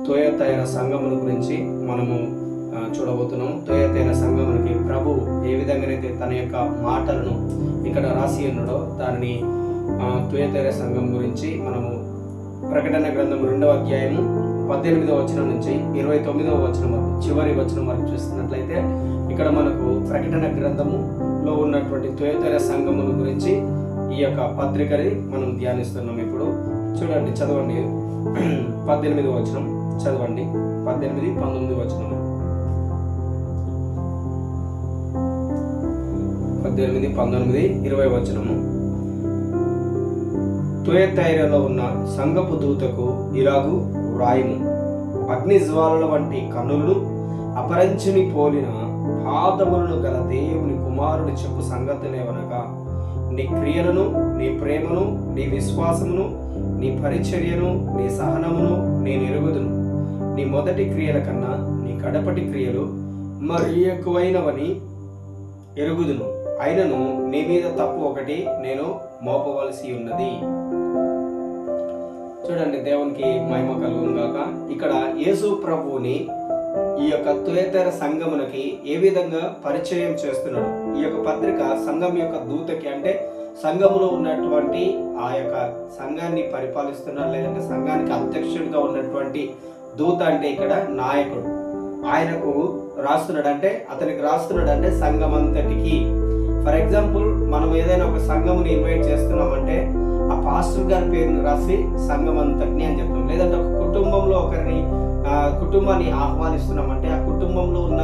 Thyatira సంఘముల గురించి మనము చూడబోతున్నాము. తుయతైర సంఘమునికి ప్రభు ఏ విధంగానైతే తన యొక్క మాటలను ఇక్కడ రాసి ఉన్నాడో దానిని తుయతైర సంఘం గురించి మనము ప్రకటన గ్రంథం 2వ అధ్యాయము 18వ వచనం నుంచి 29వ వచనం వరకు చివరి వచనం వరకు చూస్తున్నట్లయితే ఇక్కడ మనకు ప్రకటన గ్రంథములో ఉన్నటువంటి తుయతైర సంఘముల గురించి ఈ యొక్క పత్రికని మనం ధ్యానిస్తున్నాం. ఇప్పుడు చూడండి, చదవండి 18వ వచనం చదవండి. 18, 19 వచనం. 18, 19, 20 వచనము. తుయతైరలో ఉన్న సంఘపు దూతకు ఇలాగు వ్రాయుము: అగ్ని జ్వాలల వంటి కన్నులను అపరంచుని పోలిన పాదములను గల దేవుని కుమారుడు చెప్పు సంగతులేవనగా, నీ క్రియలను, నీ ప్రేమను, నీ విశ్వాసమును, నీ పరిచర్యను, నీ సహనమును నేను ఎరుగుదును. నీ మొదటి క్రియల కన్నా నీ కడపటి క్రియలు మరి ఎక్కువైనవని ఎరుగుదును. అయినను నీ మీద తప్పు ఒకటి నేను మోపవలసి ఉన్నది. చూడండి, దేవునికి మహిమ కలుగును గాక. ఇక్కడ యేసు ప్రభువుని ఈ యొక్క తుయతైర సంఘమునకి ఏ విధంగా పరిచయం చేస్తున్నాడు. ఈ యొక్క పత్రిక సంఘం యొక్క దూతకి, అంటే సంఘములో ఉన్నటువంటి ఆ యొక్క సంఘాన్ని పరిపాలిస్తున్నాడు, లేదంటే సంఘానికి అధ్యక్షుడిగా ఉన్నటువంటి దూత అంటే ఇక్కడ నాయకుడు. ఆయనకు రాస్తున్నాడు, అంటే అతనికి రాస్తున్నాడు అంటే సంఘం అంతటికి. ఫర్ ఎగ్జాంపుల్, మనం ఏదైనా ఒక సంఘముని ఇన్వైట్ చేస్తున్నామంటే ఆ పాస్టర్ గారి పేరుని రాసి సంఘం అంతటిని అని చెప్తాం. లేదంటే ఒక కుటుంబంలో ఒకరిని కుటుంబాన్ని ఆహ్వానిస్తున్నామంటే ఆ కుటుంబంలో ఉన్న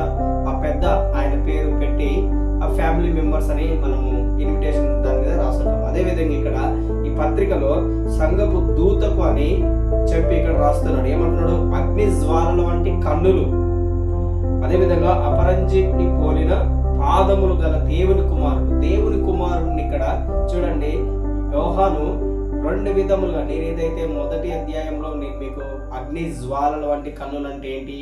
ఆ పెద్ద ఆయన పేరు పెట్టి ఆ ఫ్యామిలీ మెంబర్స్ అని మనము ఇన్విటేషన్ దాని మీద రాస్తుంటాం. అదేవిధంగా ఇక్కడ ఈ పత్రికలో సంఘపు దూతకు అని చెప్పి ఇక్కడ రాస్తున్నాడు. ఏమంటున్నాడు? అగ్ని జ్వాలల వంటి కన్నులు, అదేవిధంగా అపరంజిని పోలిన పాదములు గల దేవుని కుమారుడు. దేవుని కుమారుడిని ఇక్కడ చూడండి, యోహాను 2 విధములుగా, నేను ఏదైతే మొదటి అధ్యాయంలో నేను మీకు అగ్ని జ్వాలల వంటి కన్నులు అంటే ఏంటి,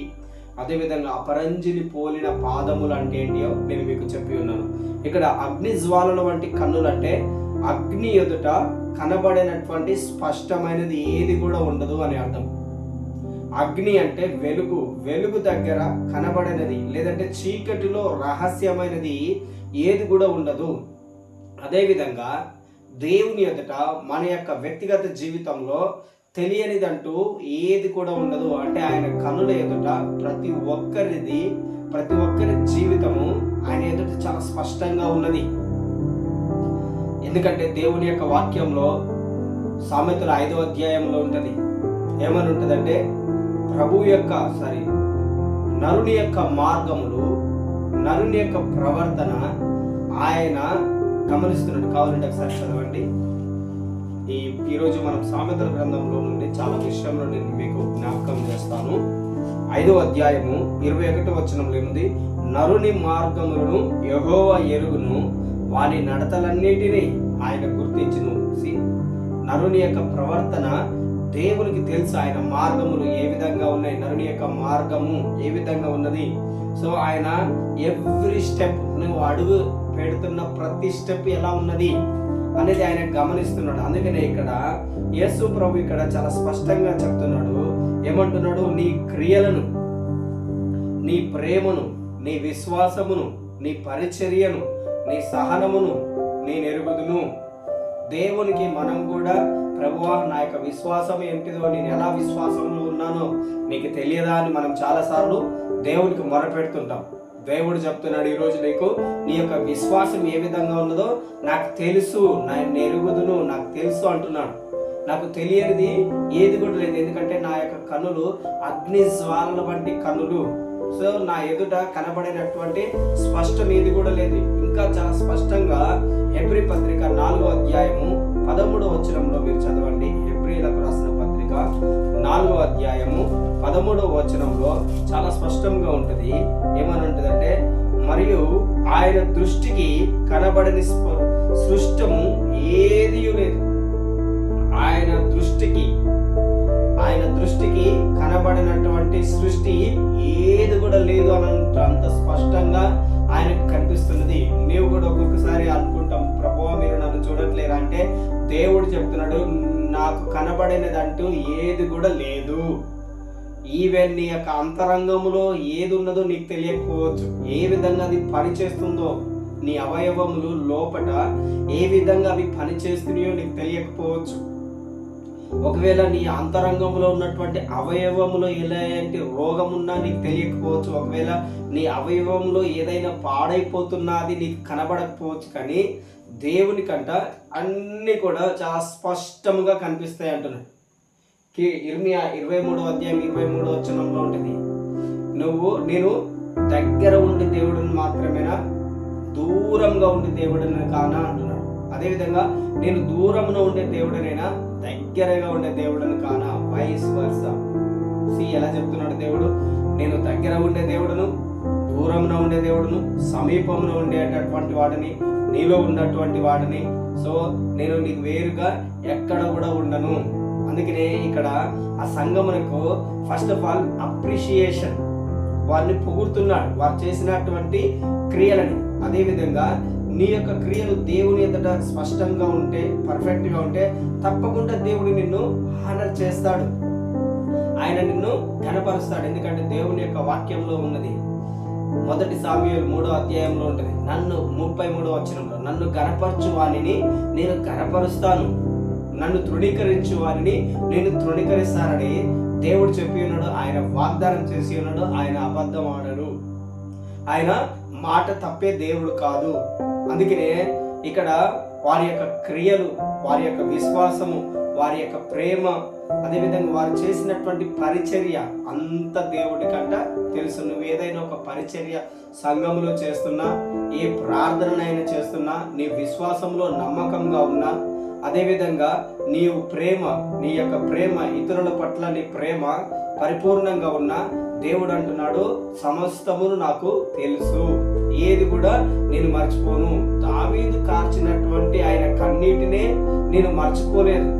అదేవిధంగా అపరంజిని పోలిన పాదములు అంటే ఏంటియో నేను మీకు చెప్పి ఉన్నాను. ఇక్కడ అగ్ని జ్వాలల వంటి కన్నులు అంటే అగ్ని ఎదుట కనబడినటువంటి స్పష్టమైనది ఏది కూడా ఉండదు అని అర్థం. అగ్ని అంటే వెలుగు, వెలుగు దగ్గర కనబడినది, లేదంటే చీకటిలో రహస్యమైనది ఏది కూడా ఉండదు. అదేవిధంగా దేవుని ఎదుట మన యొక్క వ్యక్తిగత జీవితంలో తెలియనిదంటూ ఏది కూడా ఉండదు. అంటే ఆయన కన్నుల ఎదుట ప్రతి ఒక్కరి జీవితము ఆయన ఎదుట చాలా స్పష్టంగా ఉన్నది. ఎందుకంటే దేవుని యొక్క వాక్యంలో సామెతల 5వ అధ్యాయంలో ఉంటుంది. ఏమని ఉంటుందంటే, నరుని యొక్క మార్గములు, నరుని యొక్క ప్రవర్తన ఆయన గమనిస్తున్నాడు. కావాలంటే ఒకసారి చదవండి. ఈరోజు మనం సామెతల గ్రంథంలో నుండి చాలా విషయంలో నేను మీకు జ్ఞాపకం చేస్తాను. 5వ అధ్యాయము 21వ వచనంలో ఏముంది? నరుని మార్గములను యెహోవా ఎరుగును, వాని నడతలన్నిటినీ ఆయన గుర్తించును. నరుని యొక్క ప్రవర్తన దేవునికి తెలుసు. ఆయన మార్గములు ఏ విధంగా ఉన్నాయి, నరుని యొక్క మార్గము ఏ విధంగా ఉన్నది. సో ఆయన ఎవ్రీ స్టెప్, నువ్వు అడుగు పెడుతున్న ప్రతి స్టెప్ ఎలా ఉన్నది అనేది ఆయన గమనిస్తున్నాడు. అందుకనే ఇక్కడ యేసు ప్రభు ఇక్కడ చాలా స్పష్టంగా చెప్తున్నాడు. ఏమంటున్నాడు? నీ క్రియలను, నీ ప్రేమను, నీ విశ్వాసమును, నీ పరిచర్యను, నీ సహనమును నేను ఎరుగుదును. దేవునికి మనం కూడా, ప్రభువా నా యొక్క విశ్వాసం ఏంటిదో, నేను ఎలా విశ్వాసంలో ఉన్నానో నీకు తెలియదా అని మనం చాలాసార్లు దేవునికి మొరపెడుతుంటాం. దేవుడు చెప్తున్నాడు, ఈరోజు నీకు నీ యొక్క విశ్వాసం ఏ విధంగా ఉన్నదో నాకు తెలుసు, నేను ఎరుగుదును, నాకు తెలుసు అంటున్నాడు. నాకు తెలియనిది ఏది కూడా లేదు, ఎందుకంటే నా యొక్క కన్నులు అగ్ని జ్వాలల వంటి కన్నులు. సో నా ఎదుట కనబడినటువంటి స్పష్టం ఏది కూడా లేదు. ఇంకా చాలా స్పష్టంగా హెబ్రీ పత్రిక 4వ అధ్యాయము 13వ వచనంలో మీరు చదవండి. హెబ్రీలకు రాసిన పత్రిక 4వ అధ్యాయము 13వ వచనంలో చాలా స్పష్టంగా ఉంటుంది. ఏమని ఉంటుందంటే, మరియు ఆయన దృష్టికి కనబడని సృష్టము ఏది లేదు. ఆయన దృష్టికి కనబడినటువంటి సృష్టి ఏది కూడా లేదు అని అంత స్పష్టంగా ఆయనకు కనిపిస్తున్నది. నీవు కూడా ఒక్కొక్కసారి అనుకుంటాం, ప్రభువా మీరు నన్ను చూడట్లేరా అంటే దేవుడు చెప్తున్నాడు, నాకు కనబడినదంటూ ఏది కూడా లేదు. ఈవెన్ నీ యొక్క అంతరంగంలో ఏది ఉన్నదో నీకు తెలియకపోవచ్చు. ఏ విధంగా అది పనిచేస్తుందో, నీ అవయవములు లోపట ఏ విధంగా అవి పనిచేస్తున్నాయో నీకు తెలియకపోవచ్చు. ఒకవేళ నీ అంతరంగంలో ఉన్నటువంటి అవయవములో ఎలాంటి రోగం ఉన్నా నీకు తెలియకపోవచ్చు. ఒకవేళ నీ అవయవంలో ఏదైనా పాడైపోతున్నది నీకు కనబడకపోవచ్చు. కానీ దేవునికంట అన్నీ కూడా చాలా స్పష్టంగా కనిపిస్తాయి అంటున్నాడు. ఇర్మియా 23:23 ఉంటుంది, నేను దగ్గర ఉండే దేవుడిని మాత్రమేనా, దూరంగా ఉండే దేవుడిని కానా అంటున్నాడు. అదేవిధంగా నేను దూరంలో ఉండే దేవుడినైనా, దగ్గరగా ఉండే దేవుడిని కానా, వైస్ వర్సా. ఎలా చెప్తున్నాడు దేవుడు, నేను దగ్గర ఉండే దేవుడును, దూరంలో ఉండే దేవుడును, సమీపంలో ఉండేటటువంటి వాడిని, నీలో ఉన్నటువంటి వాడిని. సో నేను నీకు వేరుగా ఎక్కడ కూడా ఉండను. అందుకనే ఇక్కడ ఆ సంఘమునకు ఫస్ట్ ఆఫ్ ఆల్ అప్రిషియేషన్, వారిని పొగుడుతున్నాడు వారు చేసినటువంటి క్రియలని. అదేవిధంగా నీ యొక్క క్రియలు దేవుని ఎదుట స్పష్టంగా ఉంటే, పర్ఫెక్ట్గా ఉంటే తప్పకుండా దేవుడు నిన్ను హానర్ చేస్తాడు, ఆయన నిన్ను ఘనపరుస్తాడు. ఎందుకంటే దేవుని యొక్క వాక్యంలో ఉన్నది. 1 సాముయేలు 3 ఉంటుంది, 33 నన్ను ఘనపరచు వానిని నేను ఘనపరుస్తాను, నన్ను తృణీకరించు వారిని నేను తృణీకరిస్తానని దేవుడు చెప్పి ఉన్నాడు. ఆయన వాగ్దానం చేసి ఉన్నాడు. ఆయన అబద్ధం ఆడడు, ఆయన మాట తప్పే దేవుడు కాదు. అందుకనే ఇక్కడ వారి యొక్క క్రియలు, వారి యొక్క విశ్వాసము, వారి యొక్క ప్రేమ, అదేవిధంగా వారు చేసినటువంటి పరిచర్య అంత దేవుడికంట తెలుసు. నువ్వు ఏదైనా ఒక పరిచర్య సంఘంలో చేస్తున్నా, ఏ ప్రార్థననైనా చేస్తున్నా, నీ విశ్వాసంలో నమ్మకంగా ఉన్నా, అదేవిధంగా నీవు నీ యొక్క ప్రేమ ఇతరుల పట్ల నీ ప్రేమ పరిపూర్ణంగా ఉన్నా, దేవుడు అంటున్నాడు సమస్తమును నాకు తెలుసు, ఏది కూడా నేను మర్చిపోను. దావీదు కార్చినటువంటి ఆయన కన్నీటినే నేను మర్చిపోలేదు,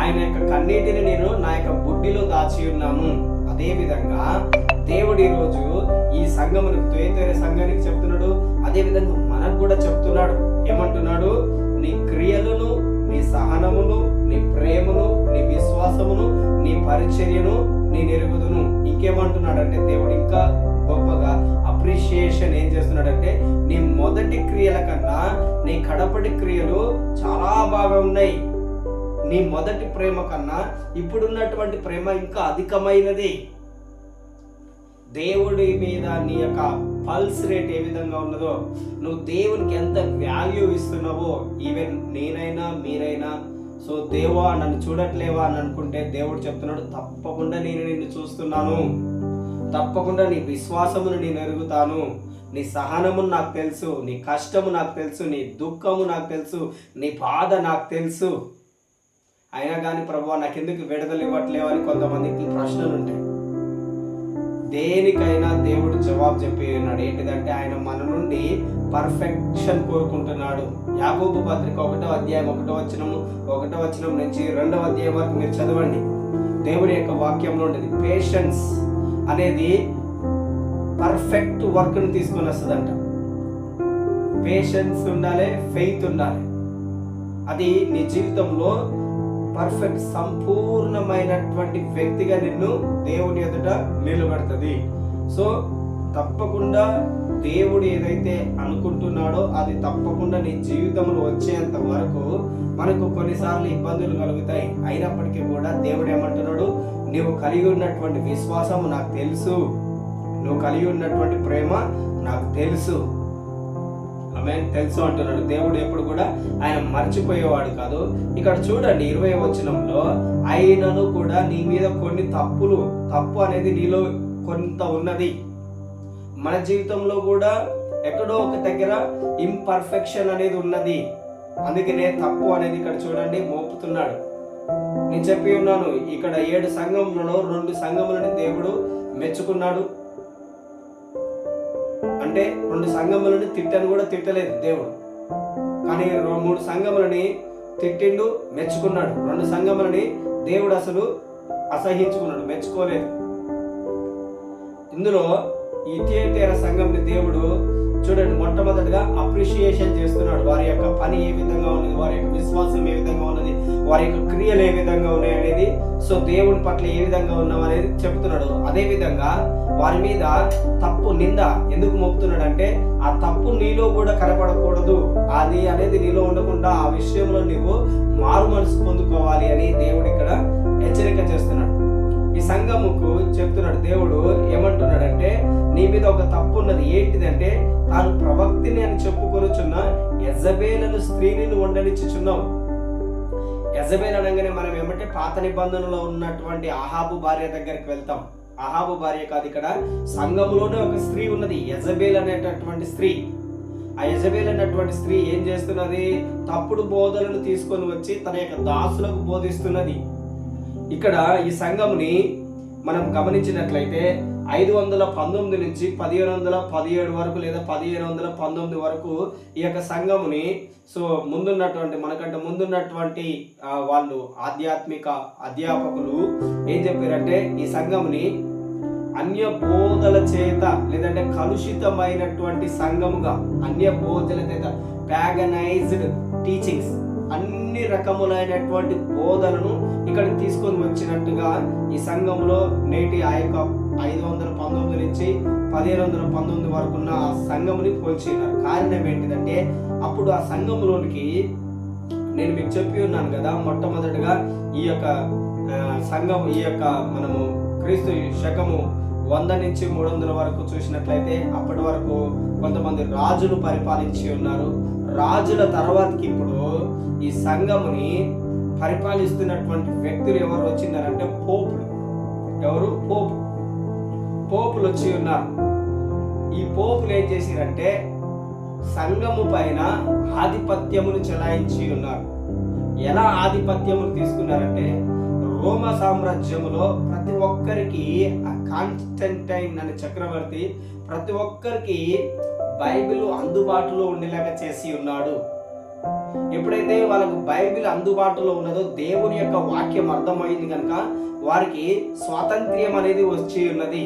ఆయన యొక్క కన్నీటిని నేను నా యొక్క బుడ్డిలో దాచి ఉన్నాను. అదే విధంగా దేవుడు ఈరోజు ఈ సంఘమునికి, తుయతైర సంఘానికి చెప్తున్నాడు. అదే విధంగా మనకు కూడా చెప్తున్నాడు. ఏమంటున్నాడు, నీ క్రియలను, నీ సహనమును, నీ ప్రేమను, నీ విశ్వాసమును, నీ పరిచర్యను నేను ఎరుగుదును. ఇంకేమంటున్నాడంటే దేవుడు ఇంకా గొప్పగా అప్రిషియేషన్ ఏం చేస్తున్నాడంటే, నీ మొదటి క్రియల కన్నా నీ కడపటి క్రియలు చాలా బాగా ఉన్నాయి. నీ మొదటి ప్రేమ కన్నా ఇప్పుడున్నటువంటి ప్రేమ ఇంకా అధికమైనది. దేవుడి మీద నీ యొక్క పల్స్ రేట్ ఏ విధంగా ఉన్నదో, నువ్వు దేవునికి ఎంత వాల్యూ ఇస్తున్నావో, ఈవెన్ నేనైనా మీరైనా. సో దేవా నన్ను చూడట్లేవా అని అనుకుంటే దేవుడు చెప్తున్నాడు, తప్పకుండా నేను నిన్ను చూస్తున్నాను, తప్పకుండా నీ విశ్వాసమును నేను ఎరుగుతాను, నీ సహనము నాకు తెలుసు, నీ కష్టము నాకు తెలుసు, నీ దుఃఖము నాకు తెలుసు, నీ బాధ నాకు తెలుసు. అయినా కానీ ప్రభువా నాకెందుకు విడుదల ఇవ్వట్లేవు అని కొంతమందికి ప్రశ్నలు ఉంటాయి. దేనికైనా దేవుడు జవాబు చెప్పి ఉన్నాడు. ఏంటిదంటే ఆయన మన నుండి పర్ఫెక్షన్ కోరుకుంటున్నాడు. యాకోబు పత్రిక 1:1 నుంచి 2 వరకు మీరు చదవండి. దేవుడి యొక్క వాక్యంలో ఉండేది పేషెన్స్ అనేది పర్ఫెక్ట్ వర్క్ని తీసుకొని వస్తుందంట. పేషెన్స్ ఉండాలి, ఫెయిత్ ఉండాలి. అది నీ జీవితంలో పర్ఫెక్ట్ సంపూర్ణమైనటువంటి వ్యక్తిగా నిన్ను దేవుని ఎదుట నిలబెడుతుంది. సో తప్పకుండా దేవుడు ఏదైతే అనుకుంటున్నాడో అది తప్పకుండా నీ జీవితంలో వచ్చేంత వరకు మనకు కొన్నిసార్లు ఇబ్బందులు కలుగుతాయి. అయినప్పటికీ కూడా దేవుడు ఏమంటున్నాడు, నువ్వు కలిగి ఉన్నటువంటి విశ్వాసము నాకు తెలుసు, నువ్వు కలిగి ఉన్నటువంటి ప్రేమ నాకు తెలుసు, తెలుసు అంటున్నాడు. దేవుడు ఎప్పుడు కూడా ఆయన మర్చిపోయేవాడు కాదు. ఇక్కడ చూడండి 20వ వచనంలో, అయినను కూడా నీ మీద కొన్ని తప్పు అనేది నీలో కొంత ఉన్నది. మన జీవితంలో కూడా ఎక్కడో ఒక దగ్గర ఇంపర్ఫెక్షన్ అనేది ఉన్నది. అందుకనే తప్పు అనేది ఇక్కడ చూడండి మోపుతున్నాడు. నేను చెప్పి ఉన్నాను, ఇక్కడ 7 సంఘములలో 2 సంఘములని దేవుడు మెచ్చుకున్నాడు. అంటే 2 సంఘములని తిట్టని కూడా తిట్టలేదు దేవుడు, కానీ 3 సంఘములని తిట్టిండు, మెచ్చుకున్నాడు. 2 సంఘములని దేవుడు అసలు అసహించుకున్నాడు, మెచ్చుకోలేదు. ఇందులో ఈ థియేటర్ సంఘంని దేవుడు చూడండి, మొట్టమొదటిగా అప్రిషియేషన్ చేస్తున్నాడు. వారి యొక్క పని ఏ విధంగా ఉన్నది, వారి యొక్క విశ్వాసం ఏ విధంగా ఉన్నది, వారి యొక్క క్రియలు ఏ విధంగా ఉన్నాయి అనేది, సో దేవుని పట్ల ఏ విధంగా ఉన్నాం అనేది చెప్తున్నాడు. అదే విధంగా వారి మీద తప్పు నింద ఎందుకు మోపుతున్నాడు అంటే, ఆ తప్పు నీలో కూడా కనపడకూడదు, అది అనేది నీలో ఉండకుండా ఆ విషయంలో నీవు మారు మనసు పొందుకోవాలి అని దేవుడు ఇక్కడ హెచ్చరిక చేస్తున్నాడు. ఈ సంఘముకు చెప్తున్నాడు దేవుడు. ఏమంటున్నాడంటే, నీ మీద ఒక తప్పు ఉన్నది. ఏంటిదంటే, తాను ప్రవక్తిని అని చెప్పుకొనుచున్న యెజబేలు స్త్రీని ఉండనిచ్చుచున్నావు. యెజబేల్ అనగానే మనం ఏమంటే పాత నిబంధనలో ఉన్నటువంటి అహాబు భార్య దగ్గరికి వెళ్తాం. అహాబు భార్య కాదు, ఇక్కడ సంఘములోనే ఒక స్త్రీ ఉన్నది, యెజబేల్ అనేటటువంటి స్త్రీ. ఆ యెజబేల్ అనేటువంటి స్త్రీ ఏం చేస్తున్నది? తప్పుడు బోధనలు తీసుకొని వచ్చి తన యొక్క దాసులకు బోధిస్తున్నది. ఇక్కడ ఈ సంఘముని మనం గమనించినట్లయితే 519 నుంచి 1517 వరకు లేదా 1519 వరకు ఈ యొక్క సంఘముని, సో ముందున్నటువంటి మనకంటే ముందున్నటువంటి వాళ్ళు ఆధ్యాత్మిక అధ్యాపకులు ఏం చెప్పారంటే, ఈ సంఘముని అన్య బోధల చేత లేదంటే కలుషితమైనటువంటి సంఘముగా, అన్య బోధల చేత ప్యాగనైజ్డ్ టీచింగ్స్, అన్ని రకములైనటువంటి బోధనను ఇక్కడ తీసుకొని వచ్చినట్టుగా ఈ సంఘంలో నేటి ఆ యొక్క 519 నుంచి 1519 వరకు ఉన్న ఆ సంఘముని పోల్చినారు. కారణం ఏంటిదంటే, అప్పుడు ఆ సంఘంలోనికి నేను మీకు చెప్పి ఉన్నాను కదా, మొట్టమొదటిగా ఈ యొక్క సంఘం, ఈ యొక్క మనము క్రీస్తు శకము 100 నుంచి 300 వరకు చూసినట్లయితే అప్పటి వరకు కొంతమంది రాజులు పరిపాలించి ఉన్నారు. రాజుల తర్వాతకి ఇప్పుడు ఈ సంఘముని పరిపాలిస్తున్నటువంటి వ్యక్తులు ఎవరు వచ్చిందనంటే పోపులు. ఎవరు? పోపులు వచ్చి ఉన్నారు. ఈ పోపులు ఏం చేసిరంటే సంఘము పైన ఆధిపత్యమును చెలాయించి ఉన్నారు. ఎలా ఆధిపత్యమును తీసుకున్నారంటే, రోమా సామ్రాజ్యములో ప్రతి ఒక్కరికి ఆ కాన్స్టంటైన్ అనే చక్రవర్తి ప్రతి ఒక్కరికి బైబిల్ అందుబాటులో ఉండేలాగా చేసి ఉన్నాడు. ఎప్పుడైతే వాళ్ళకు బైబిల్ అందుబాటులో ఉన్నదో, దేవుని యొక్క వాక్యం అర్థమైంది కనుక వారికి స్వాతంత్ర్యం అనేది వచ్చి ఉన్నది.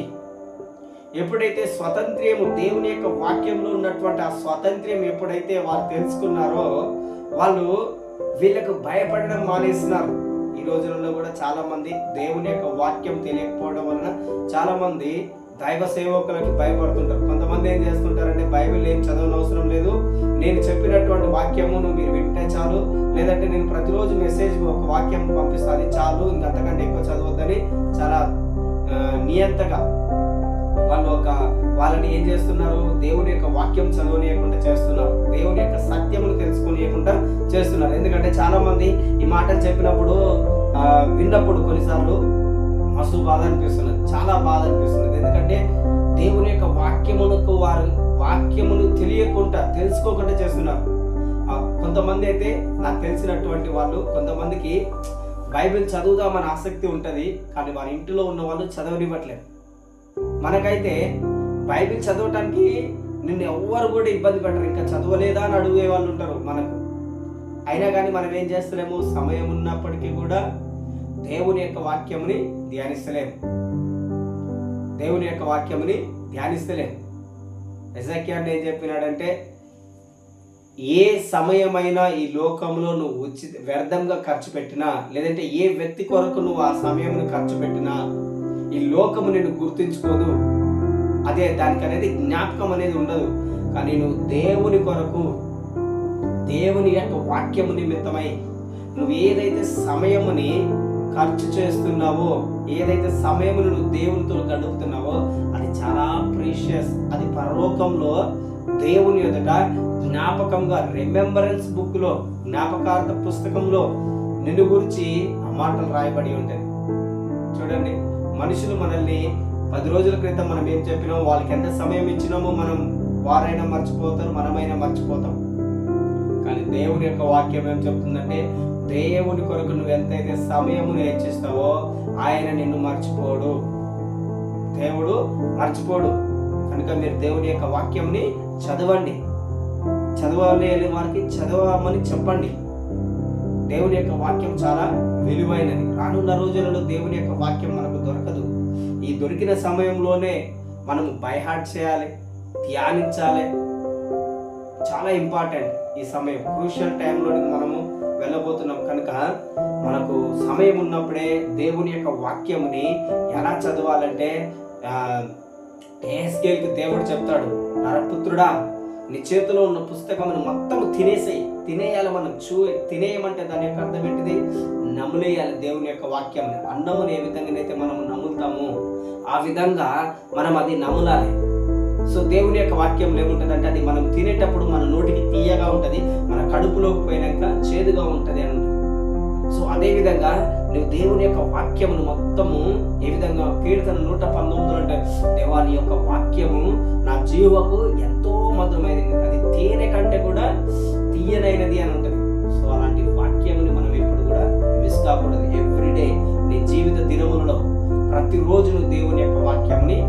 ఎప్పుడైతే స్వాతంత్ర్యము, దేవుని యొక్క వాక్యంలో ఉన్నటువంటి ఆ స్వాతంత్ర్యం ఎప్పుడైతే వారు తెలుసుకున్నారో, వాళ్ళు వీళ్ళకు భయపడడం మానేస్తున్నారు. ఈ రోజులలో కూడా చాలా మంది దేవుని యొక్క వాక్యం తెలియకపోవడం వలన చాలా మంది దైవ సేవకులకి భయపడుతుంటారు. కొంతమంది ఏం చేస్తుంటారంటే, బైబిల్ ఏం చదవనవసరం లేదు, నేను చెప్పినటువంటి వాక్యమును మీరు వింటే చాలు, లేదంటే నేను ప్రతిరోజు మెసేజ్ ఒక వాక్యం పంపిస్తే అది చాలు, ఇంకంతకంటే ఎక్కువ చదవద్దని చాలా నియంతగా వాళ్ళని ఏం చేస్తున్నారు? దేవుని యొక్క వాక్యం చదవనీయకుండా చేస్తున్నారు, దేవుని యొక్క సత్యమును తెలుసుకోనియకుండా చేస్తున్నారు. ఎందుకంటే చాలా మంది ఈ మాటలు చెప్పినప్పుడు విన్నప్పుడు కొన్నిసార్లు మస్తు బాధ అనిపిస్తున్నది, చాలా బాధ అనిపిస్తున్నది. ఎందుకంటే దేవుని యొక్క వాక్యమునకు వారు వాక్యమును తెలుసుకోకుండా చేస్తున్నారు. కొంతమంది అయితే నాకు తెలిసినటువంటి వాళ్ళు, కొంతమందికి బైబిల్ చదువుదామని ఆసక్తి ఉంటుంది, కానీ వారి ఇంటిలో ఉన్న వాళ్ళు చదవనివ్వట్లేదు. మనకైతే బైబిల్ చదవటానికి నిన్ను ఎవ్వరు కూడా ఇబ్బంది పెట్టరు, ఇంకా చదవలేదా అని అడిగే వాళ్ళు ఉంటారు మనకు. అయినా కానీ మనం ఏం చేస్తలేము? సమయం ఉన్నప్పటికీ కూడా దేవుని యొక్క వాక్యముని ధ్యానిస్తలేము. ఎజెకియా ఏం చెప్పినాడంటే, ఏ సమయమైనా ఈ లోకంలో నువ్వు వ్యర్థంగా ఖర్చు పెట్టినా, లేదంటే ఏ వ్యక్తి కొరకు నువ్వు ఆ సమయమును ఖర్చు పెట్టినా, ఈ లోకము నిన్ను గుర్తించుకోదు. అదే దానికి అనేది జ్ఞాపకం అనేది ఉండదు. కానీ నువ్వు దేవుని కొరకు, దేవుని యొక్క వాక్యము నిమిత్తమై నువ్వు ఏదైతే సమయముని ఖర్చు చేస్తున్నావో, ఏదైతే సమయమును నువ్వు దేవునితో గడుపుతున్నావో, అది చాలా ప్రీషియస్. అది పరలోకంలో దేవుని ఎదుట జ్ఞాపకంగా, రిమెంబరెన్స్ బుక్లో, జ్ఞాపకార్థ పుస్తకంలో నిన్ను గురించి ఆ మాటలు రాయబడి ఉంటాయి. చూడండి, మనుషులు మనల్ని 10 రోజుల క్రితం మనం ఏం చెప్పినామో, వాళ్ళకి ఎంత సమయం ఇచ్చినామో వారైనా మర్చిపోతారు, మనమైనా మర్చిపోతాం. కానీ దేవుని యొక్క వాక్యం ఏం చెప్తుందంటే, దేవుని కొరకు నువ్వు ఎంతైతే సమయమును హెచ్చిస్తావో ఆయన నిన్ను మర్చిపోడు, దేవుడు మర్చిపోడు. కనుక మీరు దేవుని యొక్క వాక్యంని చదవండి, చదవలేని వారికి చదవమని చెప్పండి. దేవుని యొక్క వాక్యం చాలా విలువైనది. రానున్న రోజులలో దేవుని యొక్క వాక్యం మనకు దొరకదు. ఈ దొరికిన సమయంలోనే మనము బై హార్ట్ చేయాలి, ధ్యానించాలి, చాలా ఇంపార్టెంట్. ఈ సమయం క్రూషియల్ టైంలోకి మనము వెళ్ళబోతున్నాం కనుక మనకు సమయం ఉన్నప్పుడే దేవుని యొక్క వాక్యముని ఎలా చదవాలంటే ఎహెజ్కేలుకు దేవుడు చెప్తాడు, నరపుత్రుడా, నీ చేతిలో ఉన్న పుస్తకమును మొత్తం తినేయాలి. మనం తినేయమంటే దాని యొక్క అర్థం ఏంటిది? నములేయాలి. దేవుని యొక్క వాక్యం అన్నమును ఏ విధంగానైతే మనము నములుతామో ఆ విధంగా మనం అది నములాలి. సో దేవుని యొక్క వాక్యంలో ఏముంటుంది అది మనం తినేటప్పుడు మన నోటికి తీయగా ఉంటుంది, మన కడుపులోకి పోయినాక చేదుగా ఉంటుంది అని. సో అదే విధంగా నువ్వు దేవుని యొక్క వాక్యమును మొత్తము ఏ విధంగా కీర్తన 119 అంటే, దేవా నీ యొక్క వాక్యము నా జీవకు ఎంతో మధురమైనది, అది తేనె కంటే కూడా తీయనైనది అని ఉంటుంది. సో అలాంటి వాక్యముని మనం ఎప్పుడు కూడా మిస్ కాకూడదు. ఎవ్రీడే నీ జీవిత దినములలో ప్రతిరోజు నువ్వు దేవుని యొక్క వాక్యాన్ని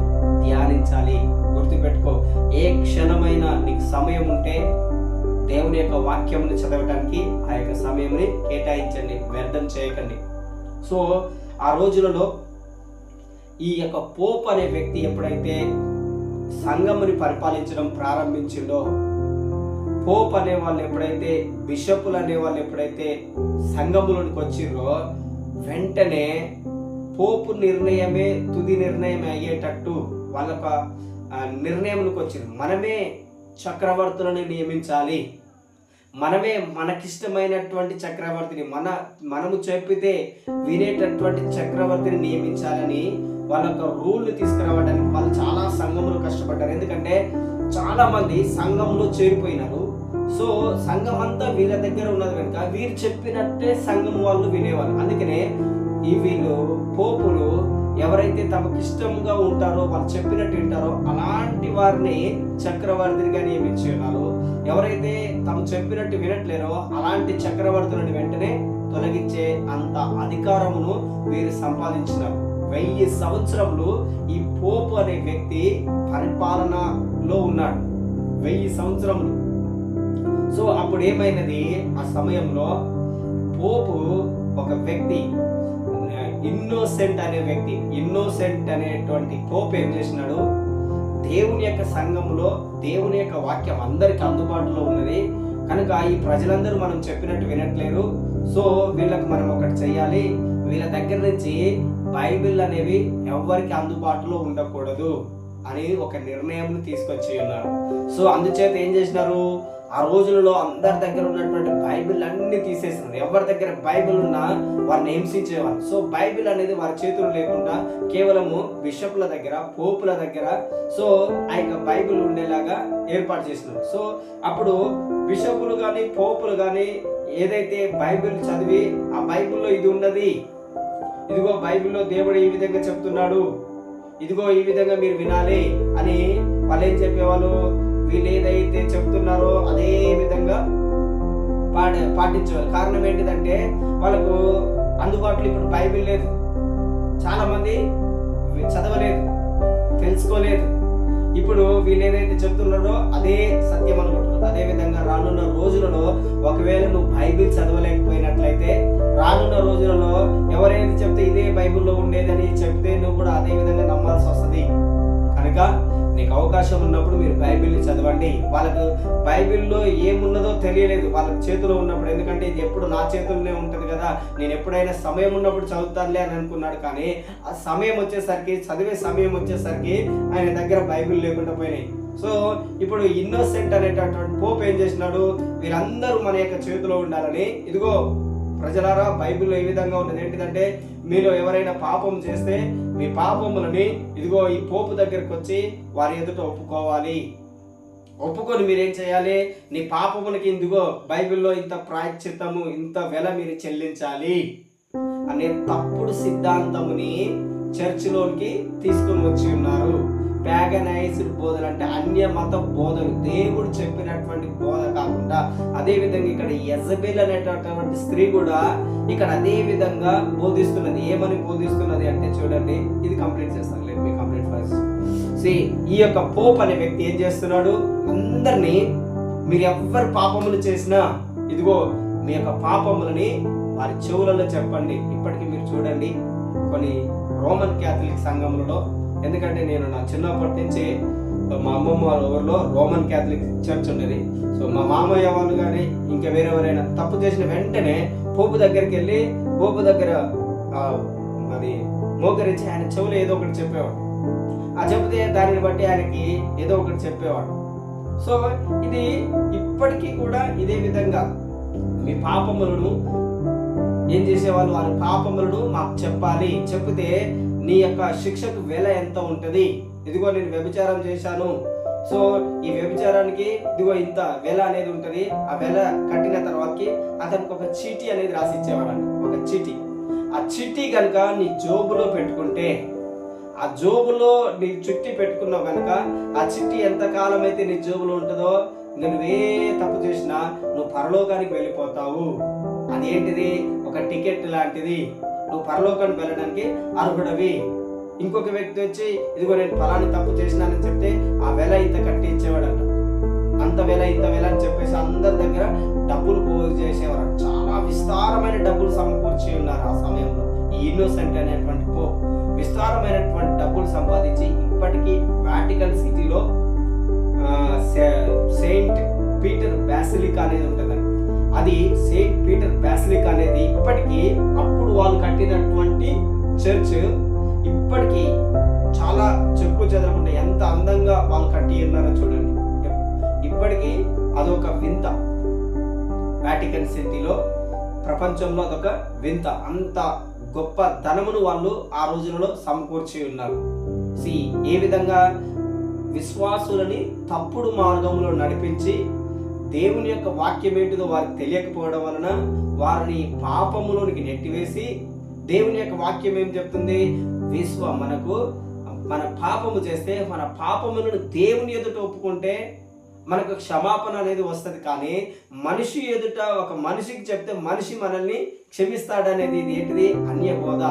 ధ్యానించాలి. గుర్తుపెట్టుకో, ఏ క్షణమైనా నీకు సమయం ఉంటే దేవుని యొక్క వాక్యముని చదవటానికి ఆ యొక్క సమయంని కేటాయించండి, వ్యర్థం చేయకండి. సో ఆ రోజులలో ఈ యొక్క పోప్ అనే వ్యక్తి ఎప్పుడైతే సంఘముని పరిపాలించడం ప్రారంభించిందో, పోప్ అనే వాళ్ళు ఎప్పుడైతే, బిషపులు అనే వాళ్ళు ఎప్పుడైతే సంఘములోనికి వచ్చిర్రో, వెంటనే పోపు నిర్ణయమే తుది నిర్ణయం అయ్యేటట్టు వాళ్ళొక నిర్ణయంలోకి వచ్చింది. మనమే చక్రవర్తులను నియమించాలి, మనమే మనకిష్టమైనటువంటి చక్రవర్తిని, మనము చెప్పితే వినేటటువంటి చక్రవర్తిని నియమించాలని వాళ్ళ యొక్క రూల్ని తీసుకురావడానికి వాళ్ళు చాలా సంఘంలో కష్టపడ్డారు. ఎందుకంటే చాలా మంది సంఘంలో చేరిపోయినారు. సో సంఘం అంతా వీళ్ళ దగ్గర ఉన్నది కనుక వీరు చెప్పినట్టే సంఘం వాళ్ళు వినేవాళ్ళు. అందుకనే ఈ వీళ్ళు పోపులు ఎవరైతే తమకు ఇష్టంగా ఉంటారో, వాళ్ళు చెప్పినట్టు వింటారో అలాంటి వారిని చక్రవర్తినిగా నియమించున్నారు. ఎవరైతే తమ చెప్పినట్టు వినట్లేరో అలాంటి చక్రవర్తులను వెంటనే తొలగించే అంత అధికారమును వీరు సంపాదించినారు. 1000 సంవత్సరములు ఈ పోపు అనే వ్యక్తి పరిపాలనలో ఉన్నాడు, 1000 సంవత్సరములు. సో అప్పుడు ఏమైనది, ఆ సమయంలో పోపు ఒక వ్యక్తి ఇన్నోసెంట్ అనేటువంటి పోప్ ఏం చేసినాడు, దేవుని యొక్క సంఘంలో దేవుని యొక్క వాక్యం అందరికి అందుబాటులో ఉన్నది కనుక ఈ ప్రజలందరూ మనం చెప్పినట్టు వినట్లేరు. సో వీళ్ళకి మనం ఒకటి చెయ్యాలి, వీళ్ళ దగ్గర నుంచి బైబిల్ అనేవి ఎవరికి అందుబాటులో ఉండకూడదు అని ఒక నిర్ణయం తీసుకొచ్చి ఉన్నారు. సో అందుచేత ఏం చేసినారు, ఆ రోజులలో అందరి దగ్గర ఉన్నటువంటి బైబిల్ అన్ని తీసేసినారు. ఎవరి దగ్గర బైబిల్ ఉన్నా వారిని హింసించేవారు. సో బైబిల్ అనేది వారి చేతులు లేకుండా కేవలము బిషప్ల దగ్గర, పోపుల దగ్గర సో ఆ యొక్క బైబిల్ ఉండేలాగా ఏర్పాటు చేసినారు. సో అప్పుడు బిషపులు కానీ పోపులు కానీ ఏదైతే బైబిల్ చదివి ఆ బైబిల్లో ఇది ఉన్నది, ఇదిగో బైబిల్లో దేవుడు ఈ విధంగా చెప్తున్నాడు, ఇదిగో ఈ విధంగా మీరు వినాలి అని వాళ్ళు ఏం చెప్పేవాళ్ళు, వీళ్ళు ఏదైతే చెప్తున్నారో అదే విధంగా పాటించేవారు. కారణం ఏంటిదంటే వాళ్ళకు అందుబాటులో ఇప్పుడు బైబిల్ లేదు, చాలా మంది చదవలేదు, తెలుసుకోలేదు. ఇప్పుడు వీళ్ళు ఏదైతే చెప్తున్నారో అదే సత్యం అనుకుంటున్నారు. అదే విధంగా రానున్న రోజులలో ఒకవేళ నువ్వు బైబిల్ చదవలేకపోయినట్లయితే రానున్న రోజులలో ఎవరైతే చెప్తే ఇదే బైబిల్లో ఉండేదని చెప్తే నువ్వు కూడా అదే విధంగా నమ్మాల్సి వస్తుంది. కనుక నీకు అవకాశం ఉన్నప్పుడు మీరు బైబిల్ని చదవండి. వాళ్ళకు బైబిల్లో ఏమున్నదో తెలియలేదు వాళ్ళ చేతిలో ఉన్నప్పుడు, ఎందుకంటే ఇది ఎప్పుడు నా చేతుల్లోనే ఉంటుంది కదా, నేను ఎప్పుడైనా సమయం ఉన్నప్పుడు చదువుతానులే అని అనుకున్నాడు. కానీ ఆ సమయం వచ్చేసరికి, చదివే సమయం వచ్చేసరికి ఆయన దగ్గర బైబిల్ లేకుండా పోయినాయి. సో ఇప్పుడు ఇన్నోసెంట్ అనేటటువంటి పోప్ ఏం చేసినాడు, వీరందరూ మన యొక్క చేతిలో ఉండాలని, ఇదిగో ప్రజలారా బైబిల్లో ఏ విధంగా ఉన్నది ఏంటిదంటే, మీలో ఎవరైనా పాపం చేస్తే మీ పాపములని ఇదిగో ఈ పోపు దగ్గరకు వచ్చి వారి ఎదుట ఒప్పుకోవాలి. ఒప్పుకొని మీరేం చేయాలి, నీ పాపములకి ఇదిగో బైబిల్లో ఇంత ప్రాయశ్చిత్తము, ఇంత వెల మీరు చెల్లించాలి అనే తప్పుడు సిద్ధాంతముని చర్చిలోనికి తీసుకొని వచ్చి ఉన్నారు. ప్యాగనైజ్డ్ బోధలు అంటే అన్య మత బోధలు, దేవుడు చెప్పినటువంటి బోధ కాకుండా అదే విధంగా ఇక్కడ యెజబెల్ అనేటటువంటి స్త్రీ కూడా ఇక్కడ అదే విధంగా బోధిస్తున్నది. ఏమని బోధిస్తున్నది అంటే చూడండి, ఇది కంప్లీట్ చేస్తాను, లెట్ మీ కంప్లీట్ ఫస్ట్. ఈ యొక్క పోప్ అనే వ్యక్తి ఏం చేస్తున్నాడు, అందరినీ మీరు ఎవ్వరు పాపములు చేసినా ఇదిగో మీ యొక్క పాపములని వారి చెవులలో చెప్పండి. ఇప్పటికీ మీరు చూడండి కొన్ని రోమన్ క్యాథలిక్ సంఘములలో, ఎందుకంటే నేను నా చిన్నప్పటి నుంచి మా అమ్మమ్మ వాళ్ళ ఊరిలో రోమన్ క్యాథలిక్ చర్చ్ ఉండేది. సో మా మామయ్య వాళ్ళు కానీ ఇంకా వేరెవరైనా తప్పు చేసిన వెంటనే పోపు దగ్గరికి వెళ్ళి పోపు దగ్గర మరి మోకరించి ఆయన చెవులు ఏదో ఒకటి చెప్పేవాడు. ఆ చెబితే దానిని బట్టి ఆయనకి ఏదో ఒకటి చెప్పేవాడు. సో ఇది ఇప్పటికీ కూడా ఇదే విధంగా మీ పాపములను ఏం చేసేవాళ్ళు, వారి పాపములను మాకు చెప్పాలి, చెప్తే నీ యొక్క శిక్షకు వెల ఎంత ఉంటది, ఇదిగో నేను వ్యభిచారం చేశాను, సో ఈ వ్యభిచారానికి ఇదిగో ఇంత వెల అనేది ఉంటది, ఆ వెల కట్టిన తర్వాతకి అతనికి ఒక చీటీ అనేది రాసి ఇచ్చేవాడండి. ఒక చీటీ, ఆ చీటీ కనుక నీ జోబులో పెట్టుకుంటే, ఆ జోబులో నీ చుట్టి పెట్టుకున్నావు కనుక ఆ చిట్టి ఎంత కాలం అయితే నీ జోబులో ఉంటుందో నువ్వే తప్పు చేసినా నువ్వు పరలోకానికి వెళ్ళిపోతావు. అదేంటిది, ఒక టికెట్ లాంటిది, నువ్వు పరలోకానికి వెళ్ళడానికి అర్హుడవి. ఇంకొక వ్యక్తి వచ్చి ఇదిగో నేను ఫలాని తప్పు చేసినానని చెప్తే ఆ వెల ఇంత కట్టి ఇచ్చేవాడంట. అంత వెల ఇంత వెల అని చెప్పేసి అందరి దగ్గర డబ్బులు పోగు చేసేవారు. చాలా విస్తారమైన డబ్బులు సమకూర్చి ఉన్నారు ఆ సమయంలో. ఈ ఇన్నోసెంట్ అనేటువంటి విస్తారమైనటువంటి డబ్బులు సంపాదించి ఇప్పటికీ వాటికన్ సిటీలో సెయింట్ పీటర్ బాసిలికా అనేది ఉంటుందండి. అది సెయింట్ పీటర్ బాసిలికా అనేది ఇప్పటికీ అప్పుడు వాళ్ళు కట్టినటువంటి చర్చ్ ఇప్పటికీ చాలా చెక్కు చెదరకుండా ఎంత అందంగా వాళ్ళు కట్టి ఉన్నారో చూడండి. ఇప్పటికీ అదొక వింత. వాటికన్ సిటీలో ప్రపంచంలో అదొక వింత. అంత గొప్ప ధనమును వాళ్ళు ఆ రోజులలో సమకూర్చి ఉన్నారు. ఏ విధంగా విశ్వాసులని తప్పుడు మార్గంలో నడిపించి దేవుని యొక్క వాక్యం ఏంటిదో వారికి తెలియకపోవడం వలన వారిని పాపములోనికి నెట్టివేసి, దేవుని యొక్క వాక్యం ఏం చెప్తుంది, మన పాపము చేస్తే మన పాపములను దేవుని ఎదుట ఒప్పుకుంటే మనకు క్షమాపణ అనేది వస్తుంది. కానీ మనిషి ఎదుట ఒక మనిషికి చెప్తే మనిషి మనల్ని క్షమిస్తాడనేది ఇది ఏంటిది, అన్య బోధ.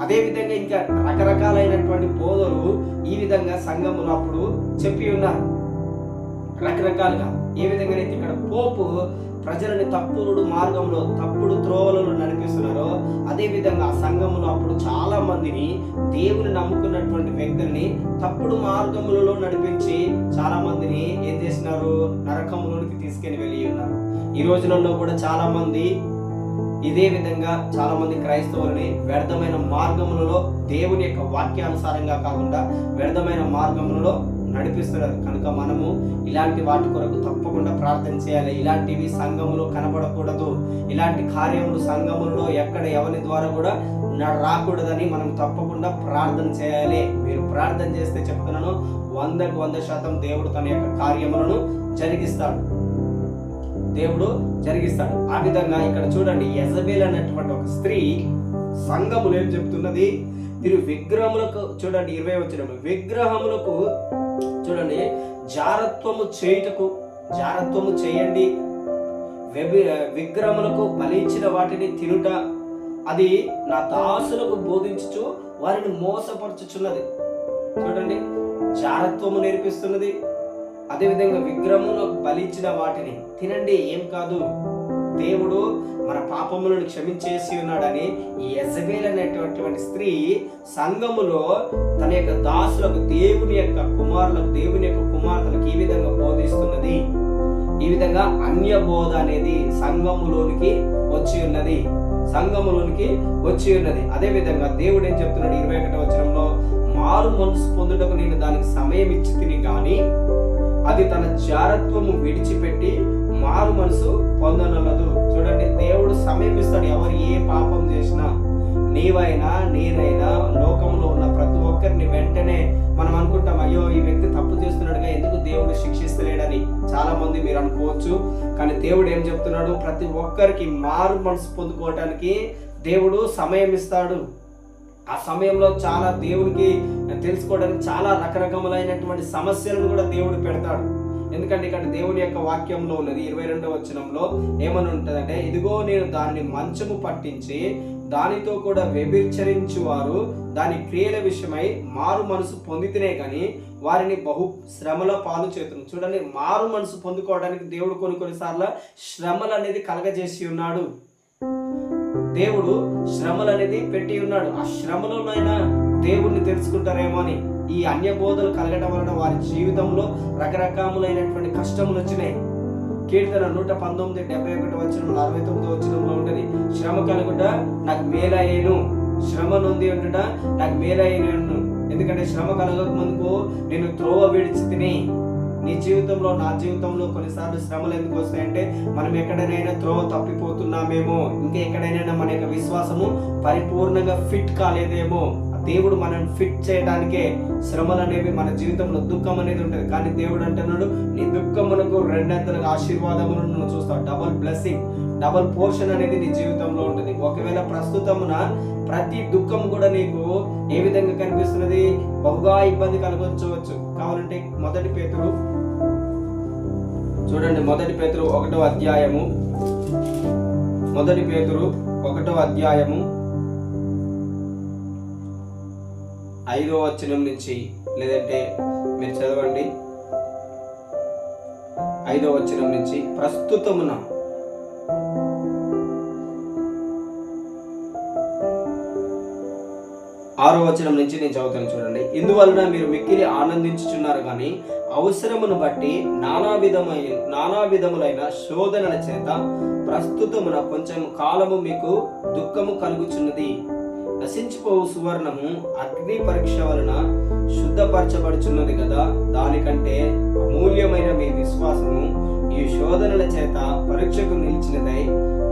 అదేవిధంగా ఇంకా రకరకాలైనటువంటి బోధలు ఈ విధంగా సంఘములు అప్పుడు చెప్పి ఉన్నారు రకరకాలుగా. ఏ విధంగా అయితే ఇక్కడ పోపు ప్రజలని తప్పుడు మార్గంలో తప్పుడు త్రోవలలో నడిపిస్తున్నారో అదే విధంగా ఆ సంఘములో అప్పుడు చాలా మందిని దేవుని నమ్ముకున్నటువంటి వ్యక్తుల్ని తప్పుడు మార్గములలో నడిపించి చాలా మందిని ఏం చేసినారు, నరకములోనికి తీసుకెళ్లి వెళ్ళి ఉన్నారు. ఈ రోజులలో కూడా చాలా మంది ఇదే విధంగా చాలా మంది క్రైస్తవులని వ్యర్థమైన మార్గములలో దేవుని యొక్క వాక్యానుసారంగా కాకుండా వ్యర్థమైన మార్గములలో నడిపిస్తున్నారు. కనుక మనము ఇలాంటి వాటి కొరకు తప్పకుండా ప్రార్థన చేయాలి. ఇలాంటివి సంఘములో కనపడకూడదు. ఇలాంటి కార్యములు సంఘములలో ఎక్కడ ఎవరి ద్వారా కూడా రాకూడదని మనం తప్పకుండా ప్రార్థన చేయాలి. మీరు ప్రార్థన చేస్తే చెప్తున్నాను 100% దేవుడు తన యొక్క కార్యములను జరిగిస్తాడు. ఆ విధంగా ఇక్కడ చూడండి, యెజబెల్ అనేటువంటి ఒక స్త్రీ సంఘములు ఏం చెప్తున్నది, మీరు విగ్రహములకు చూడండి 20 వచనము, విగ్రహములకు చూడండి జారత్వము చేయండి, విగ్రహములకు బలించిన వాటిని తినుట అది నా దాసులకు బోధించుచు వారిని మోసపరచుచున్నది. చూడండి, జారత్వము నేర్పిస్తున్నది. అదేవిధంగా విగ్రహములకు బలించిన వాటిని తినండి, ఏం కాదు, దేవుడు మన పాపములను క్షమించేసి ఉన్నాడని ఈ యెజబెల్ అనేటటువంటి స్త్రీ సంఘములో తన యొక్క దాసులకు దేవుని యొక్క కుమార్తెలకు ఈ విధంగా బోధిస్తున్నది. ఈ విధంగా అన్య బోధ అనేది సంఘములోనికి వచ్చి ఉన్నది. అదే విధంగా దేవుడు ఏం చెప్తున్నాడు 21వ వచనంలో, మారు మనసు పొందుటకు నేను దానికి సమయం ఇచ్చి తిని గాని అది తన జారత్వము విడిచిపెట్టి మారు మనసు పొందనలదు. చూడండి, దేవుడు సమయం ఇస్తాడు. ఎవరు ఏ పాపం చేసినా, నీవైనా నేనైనా లోకంలో ఉన్న ప్రతి ఒక్కరిని వెంటనే మనం అనుకుంటాం, అయ్యో ఈ వ్యక్తి తప్పు చేస్తున్నాడుగా, ఎందుకు దేవుడు శిక్షిస్తలేడని చాలా మంది మీరు అనుకోవచ్చు. కానీ దేవుడు ఏం చెప్తున్నాడు, ప్రతి ఒక్కరికి మారు మనసు పొందుకోవటానికి దేవుడు సమయం ఇస్తాడు. ఆ సమయంలో చాలా దేవుడికి తెలుసుకోవడానికి చాలా రకరకములైనటువంటి సమస్యలను కూడా దేవుడు పెడతాడు. ఎందుకంటే ఇక్కడ దేవుని యొక్క వాక్యంలో ఉన్నది 22వ వచనంలో ఏమని ఉంటుందంటే, ఇదిగో నేను దాన్ని మంచము పట్టించి దానితో కూడా వ్యభిచరించువారు దాని క్రియల విషయమై మారు మనసు పొందితేనే కానీ వారిని బహు శ్రమల పాలు చేతును. చూడండి, మారు మనసు పొందుకోవడానికి దేవుడు కొన్నిసార్లు శ్రమలు అనేది కలగజేసి ఉన్నాడు. దేవుడు శ్రమలు అనేది పెట్టి ఉన్నాడు. ఆ శ్రమలోనైనా దేవుణ్ణి తెలుసుకుంటారేమో అని ఈ అన్య బోధలు కలగడం వలన వారి జీవితంలో రకరకాలైనటువంటి కష్టములు వచ్చినాయి. కీర్తన 119:71 వచనం 69 వచనంలో ఉంటుంది, శ్రమ కలుగుట నాకు మేలయ్యేను, శ్రమ నొంది ఉండుట నాకు మేలయ్యేను. ఎందుకంటే శ్రమ కలగక ముందుకు నేను త్రోవ విడిచి తిని. నీ జీవితంలో, నా జీవితంలో కొన్నిసార్లు శ్రమలు ఎందుకు వస్తాయంటే మనం ఎక్కడైనా త్రోవ తప్పిపోతున్నామేమో, ఇంకా ఎక్కడైనా మన యొక్క విశ్వాసము పరిపూర్ణంగా ఫిట్ కాలేదేమో. దేవుడు మనల్ని ఫిట్ చేయడానికే శ్రమలు అనేవి మన జీవితంలో, దుఃఖం అనేది ఉంటుంది. కానీ దేవుడు అంటున్నాడు, నీ దుఃఖమునకు రెండంతలుగా ఆశీర్వాదములను నువ్వు చూస్తావు. డబుల్ బ్లెస్సింగ్, డబుల్ పోర్షన్ అనేది నీ జీవితంలో ఉంటుంది. ఒకవేళ ప్రస్తుతమున ప్రతి దుఃఖం కూడా నీకు ఏ విధంగా కనిపిస్తున్నది, బహుగా ఇబ్బంది కలగొచ్చవచ్చు. కావాలంటే మొదటి పేతురు చూడండి, మొదటి పేతురు 1వ అధ్యాయము, మొదటి పేతురు 1వ అధ్యాయము 5వ వచనం నుంచి, లేదంటే మీరు చదవండి 5వ వచనం నుంచి, ప్రస్తుతమున 6వ వచనం నుంచి నేను చదువుతాను చూడండి. ఇందువలన మీరు మిక్కిలి ఆనందించుచున్నారు కానీ అవసరమును బట్టి నానా విధములైన శోధనల చేత ప్రస్తుతమున కొంచెం కాలము మీకు దుఃఖము కలుగుచున్నది. నశించిపోవు సువర్ణము అగ్ని పరీక్ష వలన శుద్ధపరచబడుచున్నది కదా, దానికంటే అమూల్యమైన మీ విశ్వాసము ఈ శోధనల చేత పరీక్షకు నిలిచినదై